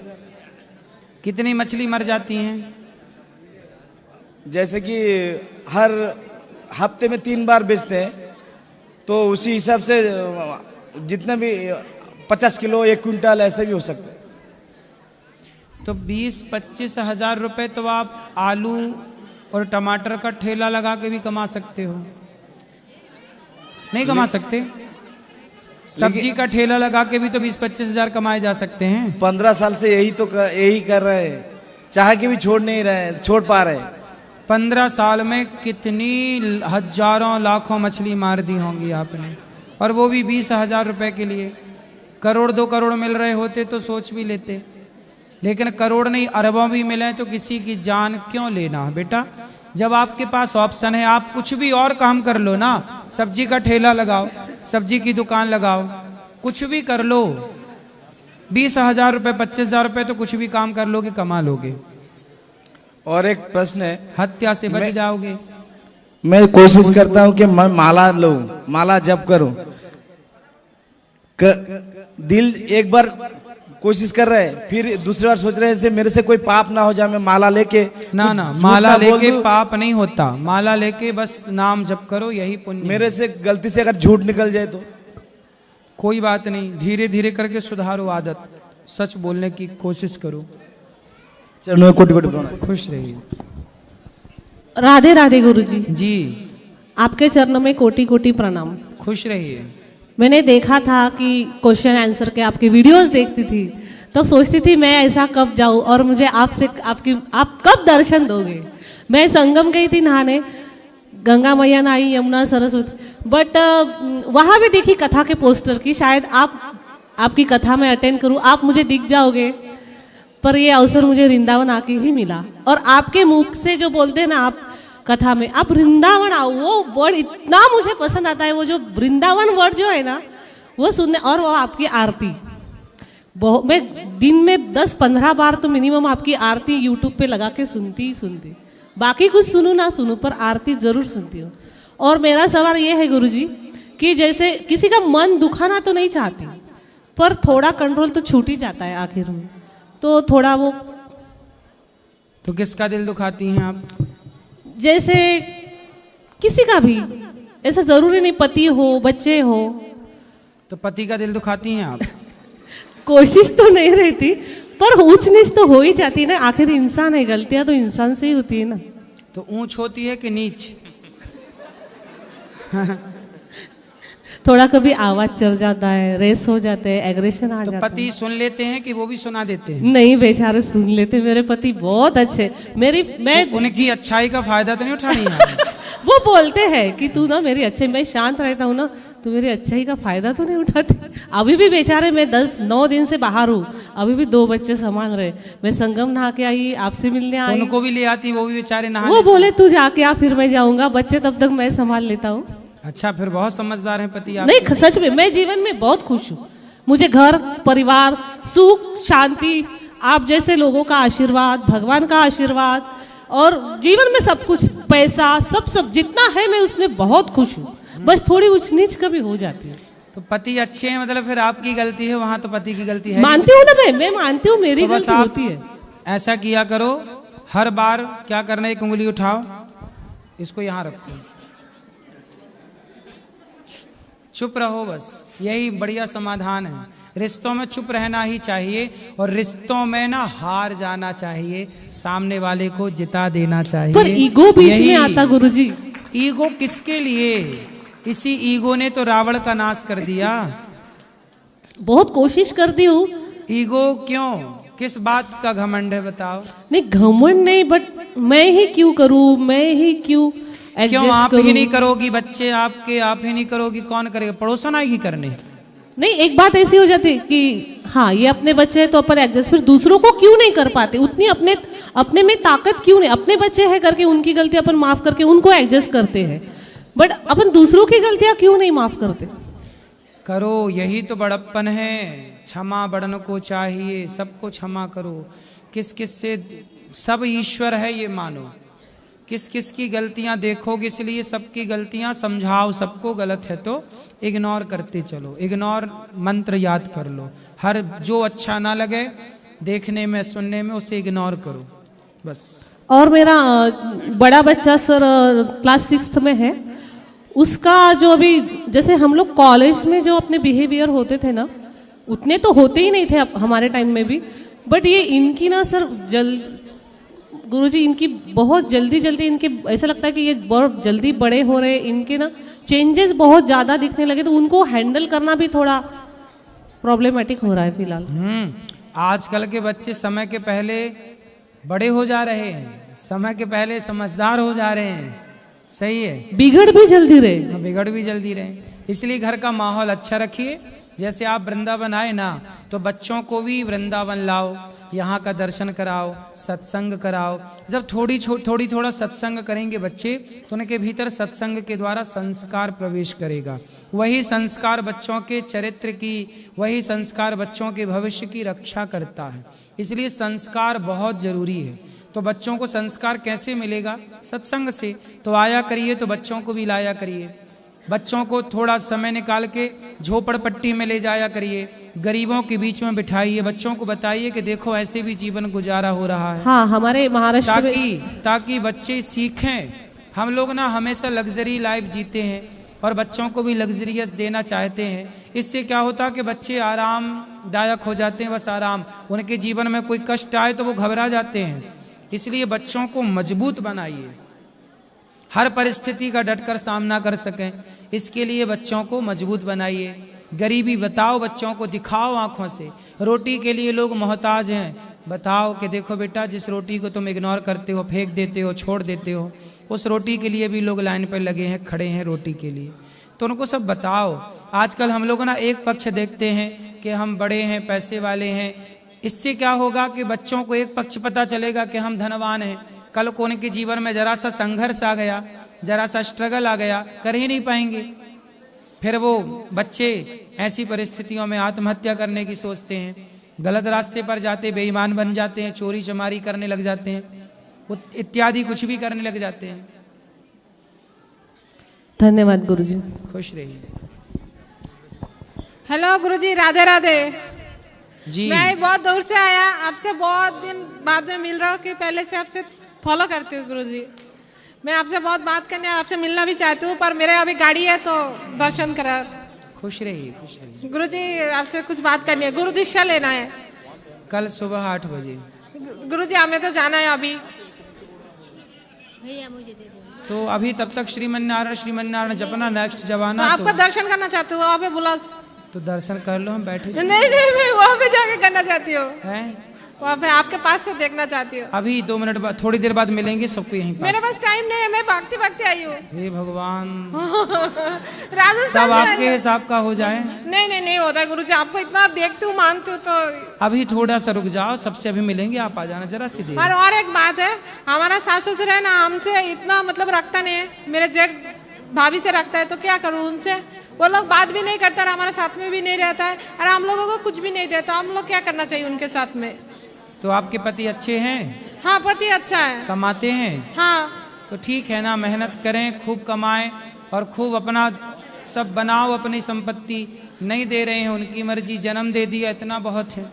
कितनी मछली मर जाती हैं? जैसे कि हर हफ्ते में 3 बार बेचते हैं, तो उसी हिसाब से जितना भी 50 किलो 1 क्विंटल ऐसे भी हो सकता है। तो 20-25 हजार रुपए तो आप आलू और टमाटर का ठेला लगा के भी कमा सकते हो। नहीं कमा सकते? सब्जी का ठेला लगा के भी तो 20-25 हजार कमाए जा सकते हैं। 15 साल से यही कर रहे हैं, चाह के भी छोड़ नहीं रहे हैं, छोड़ पा रहे हैं। 15 साल में कितनी हजारों लाखों मछली मार दी होंगी आपने, और वो भी 20 हजार रुपए के लिए। करोड़ 2 करोड़ मिल रहे होते तो सोच भी लेते, लेकिन करोड़ नहीं अरबों भी मिले तो किसी की जान क्यों लेना बेटा? जब आपके पास ऑप्शन है, आप कुछ भी और काम कर लो ना। सब्जी का ठेला लगाओ, सब्जी की दुकान लगाओ, कुछ भी कर लो। 20 हजार रुपये 25 हजार रुपये तो कुछ भी काम कर लोगे, कमा लोगे। और एक प्रश्न है, हत्या से बच जाओगे। मैं कोशिश करता हूँ कि मैं माला लूं, माला जप करूं। दिल एक बार कोशिश कर रहे हैं, फिर दूसरी बार सोच रहे हैं मेरे से कोई पाप ना हो जाए, मैं माला लेके ना माला लेके पाप नहीं होता। माला लेके बस नाम जप करो, यही पुण्य। मेरे से गलती से अगर झूठ निकल जाए तो? कोई बात नहीं, धीरे धीरे करके सुधारो आदत, सच बोलने की कोशिश करो। चलो कोटि-कोटि प्रणाम। खुश रहिए। राधे राधे गुरुजी। जी, आपके चरणों में कोटि कोटि प्रणाम। खुश रहिए। मैंने देखा था कि क्वेश्चन आंसर के आपके वीडियोस देखती थी, तब सोचती थी मैं ऐसा कब जाऊं और मुझे आपसे आप कब दर्शन दोगे। मैं संगम गई थी नहाने, गंगा मैया नहाई, यमुना, सरस्वती, बट वहाँ भी देखी कथा के पोस्टर की, शायद आपकी कथा में अटेंड करूं, आप मुझे दिख जाओगे। पर ये अवसर मुझे वृंदावन आके ही मिला, और आपके मुख से जो बोलते हैं ना आप कथा में, आप वृंदावन आओ, वो वर्ड इतना मुझे पसंद आता है। वो जो वृंदावन वर्ड जो है ना, वो सुनने, और वो आपकी आरती बहुत, मैं दिन में 10-15 बार तो मिनिमम आपकी आरती यूट्यूब पे लगा के सुनती ही सुनती। बाकी कुछ सुनूं ना सुनूं, पर आरती जरूर सुनती हूँ। और मेरा सवाल ये है गुरुजी कि जैसे किसी का मन दुखाना तो नहीं चाहती, पर थोड़ा कंट्रोल तो छूट ही जाता है आखिर में, तो थोड़ा वो। तो किसका दिल दुखाती हैं आप? जैसे किसी का भी, ऐसा जरूरी नहीं पति हो बच्चे हो। तो पति का दिल दुखाती हैं आप? कोशिश तो नहीं रहती, पर ऊंच नीच तो हो ही जाती है ना, आखिर इंसान है, गलतियां तो इंसान से ही होती है ना। तो ऊंच होती है कि नीच? थोड़ा कभी आवाज चढ़ जाता है, रेस हो जाते हैं, एग्रेशन आ जाता है। तो पति सुन लेते हैं कि वो भी सुना देते हैं? नहीं बेचारे सुन लेते, मेरे पति बहुत अच्छे। मैं तो उनकी अच्छाई का फायदा तो नहीं उठा रही हैं? वो बोलते हैं कि तू ना मेरी अच्छे, मैं शांत रहता हूँ ना, तू मेरी अच्छाई का फायदा तो नहीं उठाती। अभी भी बेचारे मैं 10-9 दिन से बाहर हूँ, अभी भी 2 बच्चे संभाल रहे। मैं संगम नहा के आई, आपसे मिलने आई, उनको भी ले आती, वो भी बेचारे नहा। वो बोले तू जाके आ, फिर मैं जाऊंगा, बच्चे तब तक मैं संभाल लेता हूँ। अच्छा, फिर बहुत समझदार हैं पति आप। नहीं सच में, मैं जीवन में बहुत खुश हूँ। मुझे घर परिवार सुख शांति, आप जैसे लोगों का आशीर्वाद, भगवान का आशीर्वाद, और जीवन में सब कुछ, पैसा सब जितना है मैं उसमें बहुत खुश हूँ। बस थोड़ी ऊंच नीच कभी हो जाती है। तो पति अच्छे हैं, मतलब फिर आपकी गलती है वहां, तो पति की गलती है? मानती हूँ ना मैं मानती हूँ मेरी गलती होती है। ऐसा किया करो, हर बार क्या करना, एक उंगली उठाओ, इसको यहाँ रखो, चुप रहो, बस यही बढ़िया समाधान है। रिश्तों में चुप रहना ही चाहिए, और रिश्तों में ना हार जाना चाहिए, सामने वाले को जिता देना चाहिए। पर ईगो बीच में आता गुरुजी। ईगो किसके लिए? इसी ईगो ने तो रावण का नाश कर दिया। बहुत कोशिश करती हूँ। ईगो क्यों, किस बात का घमंड है बताओ? नहीं घमंड नहीं, बट मैं ही क्यों करूँ, मैं ही क्यों आप ही नहीं करोगी, बच्चे आपके आप ही नहीं करोगी, कौन करेगा? पड़ोसन आएगी करने। नहीं, एक बात ऐसी हो जाती कि हाँ ये अपने बच्चे हैं तो अपन एडजस्ट, फिर दूसरों को क्यों नहीं कर पाते? उतनी अपने में ताकत क्यों नहीं? अपने बच्चे हैं करके उनकी गलती अपन माफ करके उनको एडजस्ट करते हैं, बट अपन दूसरों की गलतियां क्यों नहीं माफ करते? करो, यही तो बड़प्पन है। क्षमा बड़न को चाहिए, सबको क्षमा करो। किस किस से सब ईश्वर है ये मानो, किस किस की गलतियां देखोगे, इसलिए सबकी गलतियां समझाओ। सबको गलत है तो इग्नोर करते चलो, इग्नोर मंत्र याद कर लो। हर जो अच्छा ना लगे देखने में सुनने में उसे इग्नोर करो बस। और मेरा बड़ा बच्चा सर क्लास 6 में है, उसका जो अभी जैसे हम लोग कॉलेज में जो अपने बिहेवियर होते थे ना, उतने तो होते ही नहीं थे हमारे टाइम में भी, बट ये इनकी ना सर गुरुजी इनकी बहुत जल्दी जल्दी इनके ऐसा लगता है कि ये बहुत जल्दी बड़े हो रहे, इनके ना चेंजेस बहुत ज़्यादा दिखने लगे, तो उनको हैंडल करना भी थोड़ा प्रॉब्लमेटिक हो रहा है फिलहाल। आजकल के बच्चे समय के पहले बड़े हो जा रहे हैं, समय के पहले समझदार हो जा रहे हैं। सही है, बिगड़ भी जल्दी रहे। बिगड़ भी जल्दी रहे, इसलिए घर का माहौल अच्छा रखिए। जैसे आप वृंदावन आए ना, तो बच्चों को भी वृंदावन लाओ, यहाँ का दर्शन कराओ, सत्संग कराओ। जब थोड़ा सत्संग करेंगे बच्चे, तो उनके भीतर सत्संग के द्वारा संस्कार प्रवेश करेगा। वही संस्कार बच्चों के चरित्र की, वही संस्कार बच्चों के भविष्य की रक्षा करता है। इसलिए संस्कार बहुत जरूरी है। तो बच्चों को संस्कार कैसे मिलेगा? सत्संग से। तो आया करिए, तो बच्चों को भी लाया करिए। बच्चों को थोड़ा समय निकाल के झोपड़पट्टी में ले जाया करिए, गरीबों के बीच में बिठाइए, बच्चों को बताइए कि देखो ऐसे भी जीवन गुजारा हो रहा है। हाँ, हमारे महाराष्ट्र ताकि बच्चे सीखें। हम लोग ना हमेशा लग्जरी लाइफ जीते हैं और बच्चों को भी लग्जरियस देना चाहते हैं। इससे क्या होता कि बच्चे आरामदायक हो जाते हैं, बस आराम। उनके जीवन में कोई कष्ट आए तो वो घबरा जाते हैं। इसलिए बच्चों को मजबूत बनाइए, हर परिस्थिति का डटकर सामना कर सकें, इसके लिए बच्चों को मजबूत बनाइए। गरीबी बताओ, बच्चों को दिखाओ आंखों से। रोटी के लिए लोग मोहताज हैं, बताओ कि देखो बेटा, जिस रोटी को तुम इग्नोर करते हो, फेंक देते हो, छोड़ देते हो, उस रोटी के लिए भी लोग लाइन पर लगे हैं, खड़े हैं रोटी के लिए। तो उनको सब बताओ। आजकल हम लोग ना एक पक्ष देखते हैं कि हम बड़े हैं, पैसे वाले हैं। इससे क्या होगा कि बच्चों को एक पक्ष पता चलेगा कि हम धनवान हैं। कल को उनके जीवन में जरा सा संघर्ष आ गया, जरा सा स्ट्रगल आ गया, कर ही नहीं पाएंगे। फिर वो बच्चे ऐसी परिस्थितियों में आत्महत्या करने की सोचते हैं, गलत रास्ते पर जाते, बेईमान बन जाते हैं, चोरी चमारी करने लग जाते हैं, इत्यादि कुछ भी करने लग जाते हैं। धन्यवाद गुरुजी। खुश रहिए। हेलो गुरुजी, राधे राधे जी। मैं बहुत दूर से आया, आपसे बहुत दिन बाद में मिल रहा हूँ कि पहले से आपसे फॉलो करती हूँ गुरुजी। मैं आपसे बहुत बात करने, आपसे मिलना भी चाहती हूँ, पर मेरे अभी गाड़ी है तो दर्शन करा। खुश रहिए, खुश रहिए। गुरुजी आपसे कुछ बात करनी है, गुरु दीक्षा लेना है कल सुबह 8 बजे। गुरुजी हमें तो जाना है अभी। भैया मुझे दे दो। तो अभी तब तक श्रीमन्नारायण जपना, नेक्स्ट जवाना। तो आपका दर्शन करना चाहती हूँ, वहाँ पे बुला। तो दर्शन कर लो, हम बैठे। नहीं, मैं वहाँ पे जाके करना चाहती हूँ, वहाँ पे आपके पास से देखना चाहती हूँ। अभी 2 मिनट बाद, थोड़ी देर बाद मिलेंगे सबको यहीं पास। मेरे पास टाइम नहीं है, मैं भागती भागती आई हूँ। हे भगवान, राजस्थान सब आपके हिसाब का हो जाए। नहीं होता है गुरुजी, आपको इतना देखती हूँ, मानती हूँ। तो अभी थोड़ा सा रुक जाओ, सबसे अभी मिलेंगे, आप आ जाना जरा सी देर। और एक बात है, हमारा सास ससुर है ना, हमसे इतना मतलब रखता नहीं है। मेरे जेठ भाभी से रखता है, तो क्या करूँ उनसे? वो लोग बात भी नहीं करता, हमारे साथ में भी नहीं रहता है, और हम लोगों को कुछ भी नहीं देता। हम लोग क्या करना चाहिए उनके साथ में? तो आपके पति अच्छे हैं? हाँ, पति अच्छा है। कमाते हैं? हाँ। तो ठीक है ना, मेहनत करें, खूब कमाएं और खूब अपना सब बनाओ अपनी संपत्ति। नहीं दे रहे हैं, उनकी मर्जी, जन्म दे दिया, इतना बहुत है।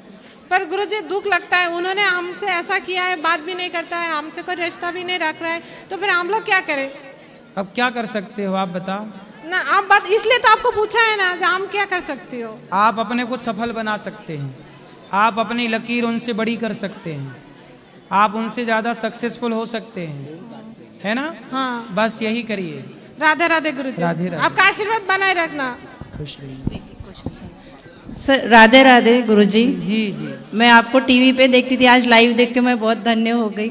पर गुरुजी दुख लगता है, उन्होंने हमसे ऐसा किया है, बात भी नहीं करता है, हमसे कोई रिश्ता भी नहीं रख रहा है, तो फिर हम लोग क्या करें? अब क्या कर सकते हो आप बताओ ना? आप बात इसलिए तो आपको पूछा है ना, हम क्या कर सकती हो? आप अपने को सफल बना सकते हैं, आप अपनी लकीर उनसे बड़ी कर सकते हैं, आप उनसे ज्यादा सक्सेसफुल हो सकते हैं, है ना? हाँ। बस यही करिए। राधे राधे गुरुजी। राधे राधे। आपका आशीर्वाद बनाए रखना। खुश रहिए। सर राधे राधे गुरुजी। जी जी। मैं आपको टीवी पे देखती थी, आज लाइव देख के मैं बहुत धन्य हो गई।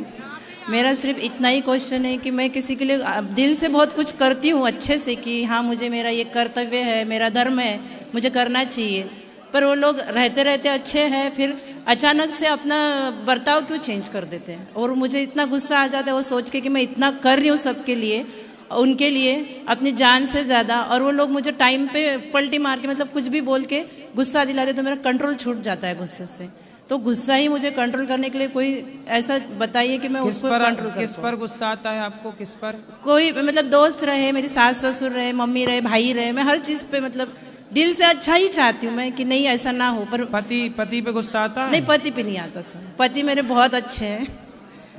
मेरा सिर्फ इतना ही क्वेश्चन है कि मैं किसी के लिए दिल से बहुत कुछ करती हूँ अच्छे से, कि हाँ मुझे मेरा ये कर्तव्य है, मेरा धर्म है, मुझे करना चाहिए, पर वो लोग रहते रहते अच्छे हैं, फिर अचानक से अपना बर्ताव क्यों चेंज कर देते हैं, और मुझे इतना गुस्सा आ जाता है वो सोच के कि मैं इतना कर रही हूँ सबके लिए, उनके लिए अपनी जान से ज़्यादा, और वो लोग मुझे टाइम पे पलटी मार के मतलब कुछ भी बोल के गुस्सा दिलाते तो मेरा कंट्रोल छूट जाता है गुस्से से। तो गुस्सा ही मुझे कंट्रोल करने के लिए कोई ऐसा बताइए कि मैं उसको कंट्रोल कर किस पर गुस्सा आता है आपको? किस पर? कोई मतलब दोस्त रहे, मेरी सास ससुर रहे, मम्मी रहे, भाई रहे, मैं हर चीज़ पे मतलब दिल से अच्छा ही चाहती हूँ मैं कि नहीं ऐसा ना हो। पर पति पे गुस्सा आता है? नहीं, पति पे नहीं आता सर, पति मेरे बहुत अच्छे हैं,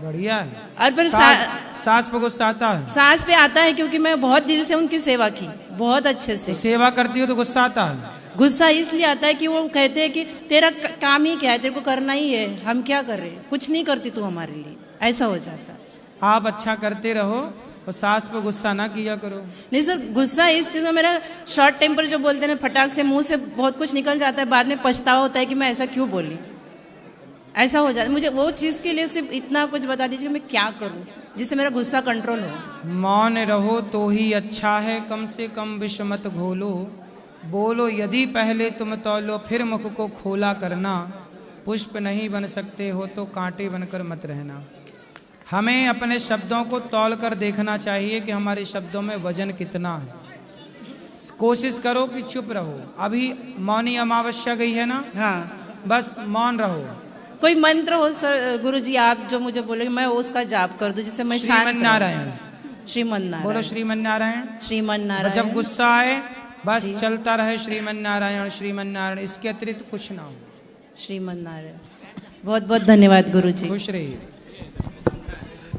बढ़िया है। और फिर सास पे गुस्सा आता है? सास पे आता है क्योंकि मैं बहुत दिल से उनकी सेवा की, बहुत अच्छे से। तो सेवा करती हो तो गुस्सा आता है? गुस्सा इसलिए आता है कि वो कहते हैं कि तेरा काम ही क्या है, तेरे को करना ही है, हम क्या कर रहे हैं, कुछ नहीं करती तू हमारे लिए, ऐसा हो जाता है। आप अच्छा करते रहो और सास पे गुस्सा ना किया करो। नहीं सर, गुस्सा इस चीज़ में, मेरा शॉर्ट टेम्पर जो बोलते हैं फटाक से मुंह से बहुत कुछ निकल जाता है, बाद में पछतावा होता है कि मैं ऐसा क्यों बोली, ऐसा हो जाता है। मुझे वो चीज़ के लिए सिर्फ इतना कुछ बता दीजिए कि मैं क्या करूं जिससे मेरा गुस्सा कंट्रोल हो। मौन रहो तो ही अच्छा है, कम से कम विष मत घोलो, बोलो यदि पहले तुम तौलो, फिर मुख को खोला करना, पुष्प नहीं बन सकते हो तो कांटे बनकर मत रहना। हमें अपने शब्दों को तौल कर देखना चाहिए कि हमारे शब्दों में वजन कितना है। कोशिश करो कि चुप रहो। अभी मौनी अमावस्या गई है ना? हाँ, बस मौन रहो। कोई मंत्र हो सर गुरुजी आप जो मुझे बोलेंगे मैं उसका जाप कर दूं जिससे मैं शांत रहूं। श्रीमन्नारायण, श्रीमन्नारायण बोलो श्रीमन्नारायण। श्रीमन्नारायण। जब गुस्सा आए बस चलता रहे श्रीमन्नारायण श्रीमन्नारायण, इसके अतिरिक्त कुछ ना हो। श्रीमन्नारायण। बहुत बहुत धन्यवाद गुरुजी। खुश रहिए।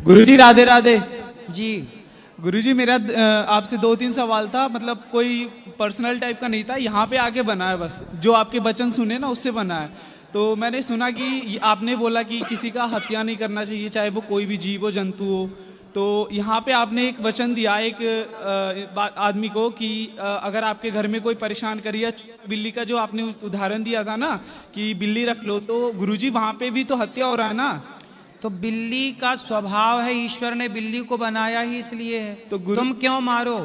गुरुजी राधे राधे जी। गुरुजी मेरा आपसे 2-3 सवाल था, मतलब कोई पर्सनल टाइप का नहीं था, यहाँ पे आके बना है बस, जो आपके वचन सुने ना उससे बना है। तो मैंने सुना कि आपने बोला कि किसी का हत्या नहीं करना चाहिए, चाहे वो कोई भी जीव हो जंतु हो। तो यहाँ पे आपने एक वचन दिया एक आदमी को कि अगर आपके घर में कोई परेशान करिए, बिल्ली का जो आपने उदाहरण दिया था ना कि बिल्ली रख लो, तो गुरुजी वहाँ पे भी तो हत्या हो रहा है ना। तो बिल्ली का स्वभाव है, ईश्वर ने बिल्ली को बनाया ही इसलिए है। तो तुम क्यों मारो?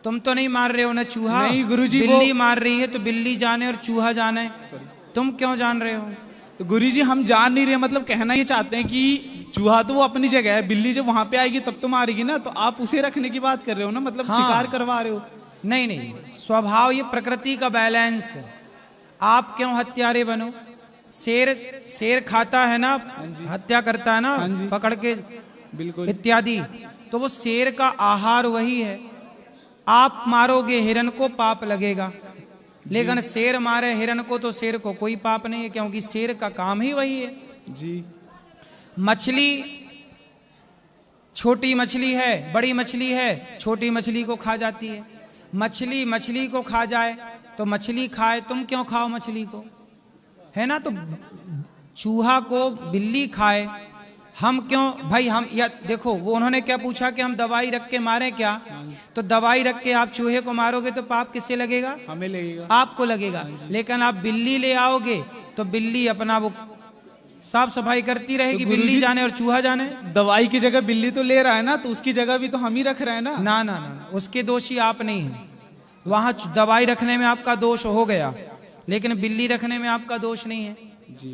तुम तो नहीं मार रहे हो ना चूहा? नहीं गुरुजी, बिल्ली मार रही है तो बिल्ली जाने और चूहा जाने, तुम क्यों जान रहे हो? तो गुरुजी हम जान नहीं रहे, मतलब कहना ये चाहते हैं कि चूहा तो वो अपनी जगह है, बिल्ली जब वहां पे आएगी तब तो मारेगी ना, तो आप उसे रखने की बात कर रहे हो ना, मतलब हाँ। शिकार करवा रहे हो। नहीं नहीं, स्वभाव ये प्रकृति का बैलेंस है। आप क्यों हत्यारे बनो? शेर खाता है ना, हत्या करता है ना, पकड़ के बिल्कुल इत्यादि, तो वो शेर का आहार वही है। आप मारोगे हिरन को पाप लगेगा, लेकिन शेर मारे हिरन को तो शेर को कोई पाप नहीं है, क्योंकि शेर का काम ही वही है। जी। मछली छोटी मछली है, बड़ी मछली है, छोटी मछली को खा जाती है। मछली मछली को खा जाए तो मछली खाए, तुम क्यों खाओ मछली को, है ना? तो चूहा को बिल्ली खाए, हम क्यों भाई? हम या देखो वो उन्होंने क्या पूछा कि हम दवाई रख के मारें क्या? तो दवाई रख के आप चूहे को मारोगे तो पाप किससे लगेगा? हमें लगेगा, आपको लगेगा। लेकिन आप बिल्ली ले आओगे तो बिल्ली अपना वो साफ सफाई करती रहेगी, तो बिल्ली जाने और चूहा जाने। दवाई की जगह बिल्ली तो ले रहा है ना, तो उसकी जगह भी तो हम ही रख रहे हैं ना। ना ना ना, उसके दोषी आप नहीं हैं। वहां दवाई रखने में आपका दोष हो गया, लेकिन बिल्ली रखने में आपका दोष नहीं है। जी।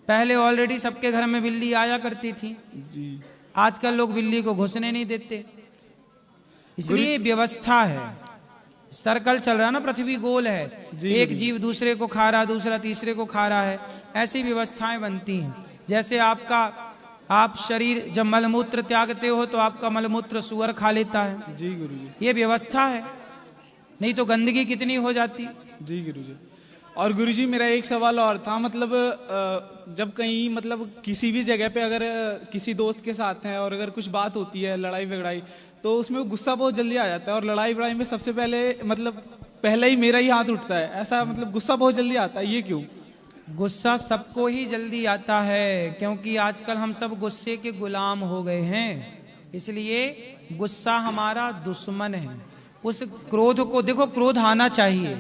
पहले ऑलरेडी सबके घर में बिल्ली आया करती थी जी। आजकल लोग बिल्ली को घुसने नहीं देते, इसलिए व्यवस्था है। सर्कल चल रहा है ना, पृथ्वी गोल है, एक जीव दूसरे को खा रहा, दूसरा तीसरे को खा रहा है, ऐसी व्यवस्थाएं बनती हैं। जैसे आप शरीर जब मलमूत्र त्यागते हो तो आपका मलमूत्र सुअर खा लेता है। जी गुरुजी। ये व्यवस्था है, नहीं तो गंदगी कितनी हो जाती। जी गुरुजी। और गुरुजी मेरा एक सवाल और था, मतलब जब कहीं मतलब किसी भी जगह पे अगर किसी दोस्त के साथ हैं और अगर कुछ बात होती है, लड़ाई वगड़ाई, तो उसमें गुस्सा बहुत जल्दी आ जाता है, और लड़ाई वड़ाई में सबसे पहले ही मेरा ही हाथ उठता है, ऐसा मतलब गुस्सा बहुत जल्दी आता है, ये क्यों? गुस्सा सबको ही जल्दी आता है, क्योंकि आजकल हम सब गुस्से के गुलाम हो गए हैं, इसलिए गुस्सा हमारा दुश्मन है। उस क्रोध को देखो, क्रोध आना चाहिए,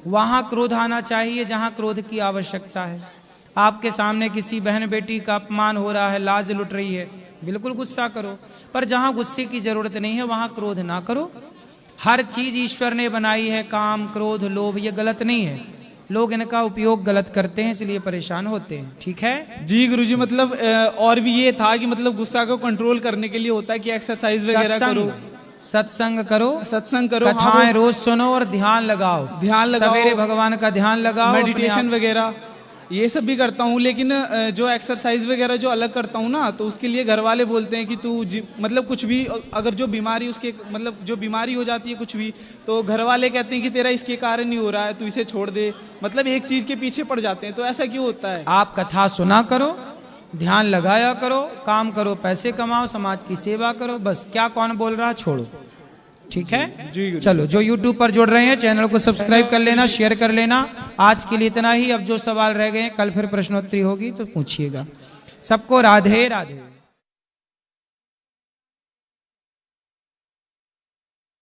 वहां क्रोध आना चाहिए जहां क्रोध की आवश्यकता है। आपके सामने किसी बहन बेटी का अपमान हो रहा है, लाज लुट रही है, बिल्कुल गुस्सा करो, पर जहां गुस्से की जरूरत नहीं है वहां क्रोध ना करो। हर चीज ईश्वर ने बनाई है, काम क्रोध लोभ ये गलत नहीं है, लोग इनका उपयोग गलत करते हैं, इसलिए परेशान होते हैं। ठीक है जी गुरुजी। मतलब और भी ये था कि मतलब गुस्सा को कंट्रोल करने के लिए होता है कि एक्सरसाइज वगैरह करो। सत्संग करो, करो, कथाएं हाँ, रोज सुनो और ध्यान लगाओ, सवेरे भगवान का ध्यान लगाओ, मेडिटेशन वगैरह ये सब भी करता हूँ। लेकिन जो एक्सरसाइज वगैरह जो अलग करता हूँ ना, तो उसके लिए घर वाले बोलते हैं कि तू मतलब कुछ भी अगर जो बीमारी उसके मतलब जो बीमारी हो जाती है कुछ भी, तो घर वाले कहते हैं कि तेरा इसके कारण नहीं हो रहा है, तू इसे छोड़ दे, मतलब एक चीज के पीछे पड़ जाते हैं। तो ऐसा क्यों होता है? आप कथा सुना करो, ध्यान लगाया करो, काम करो, पैसे कमाओ, समाज की सेवा करो, बस। क्या कौन बोल रहा छोड़ो, ठीक है। चलो, जो YouTube पर जुड़ रहे हैं चैनल को सब्सक्राइब कर लेना, शेयर कर लेना। आज के लिए इतना ही। अब जो सवाल रह गए कल फिर प्रश्नोत्तरी होगी तो पूछिएगा। सबको राधे राधे।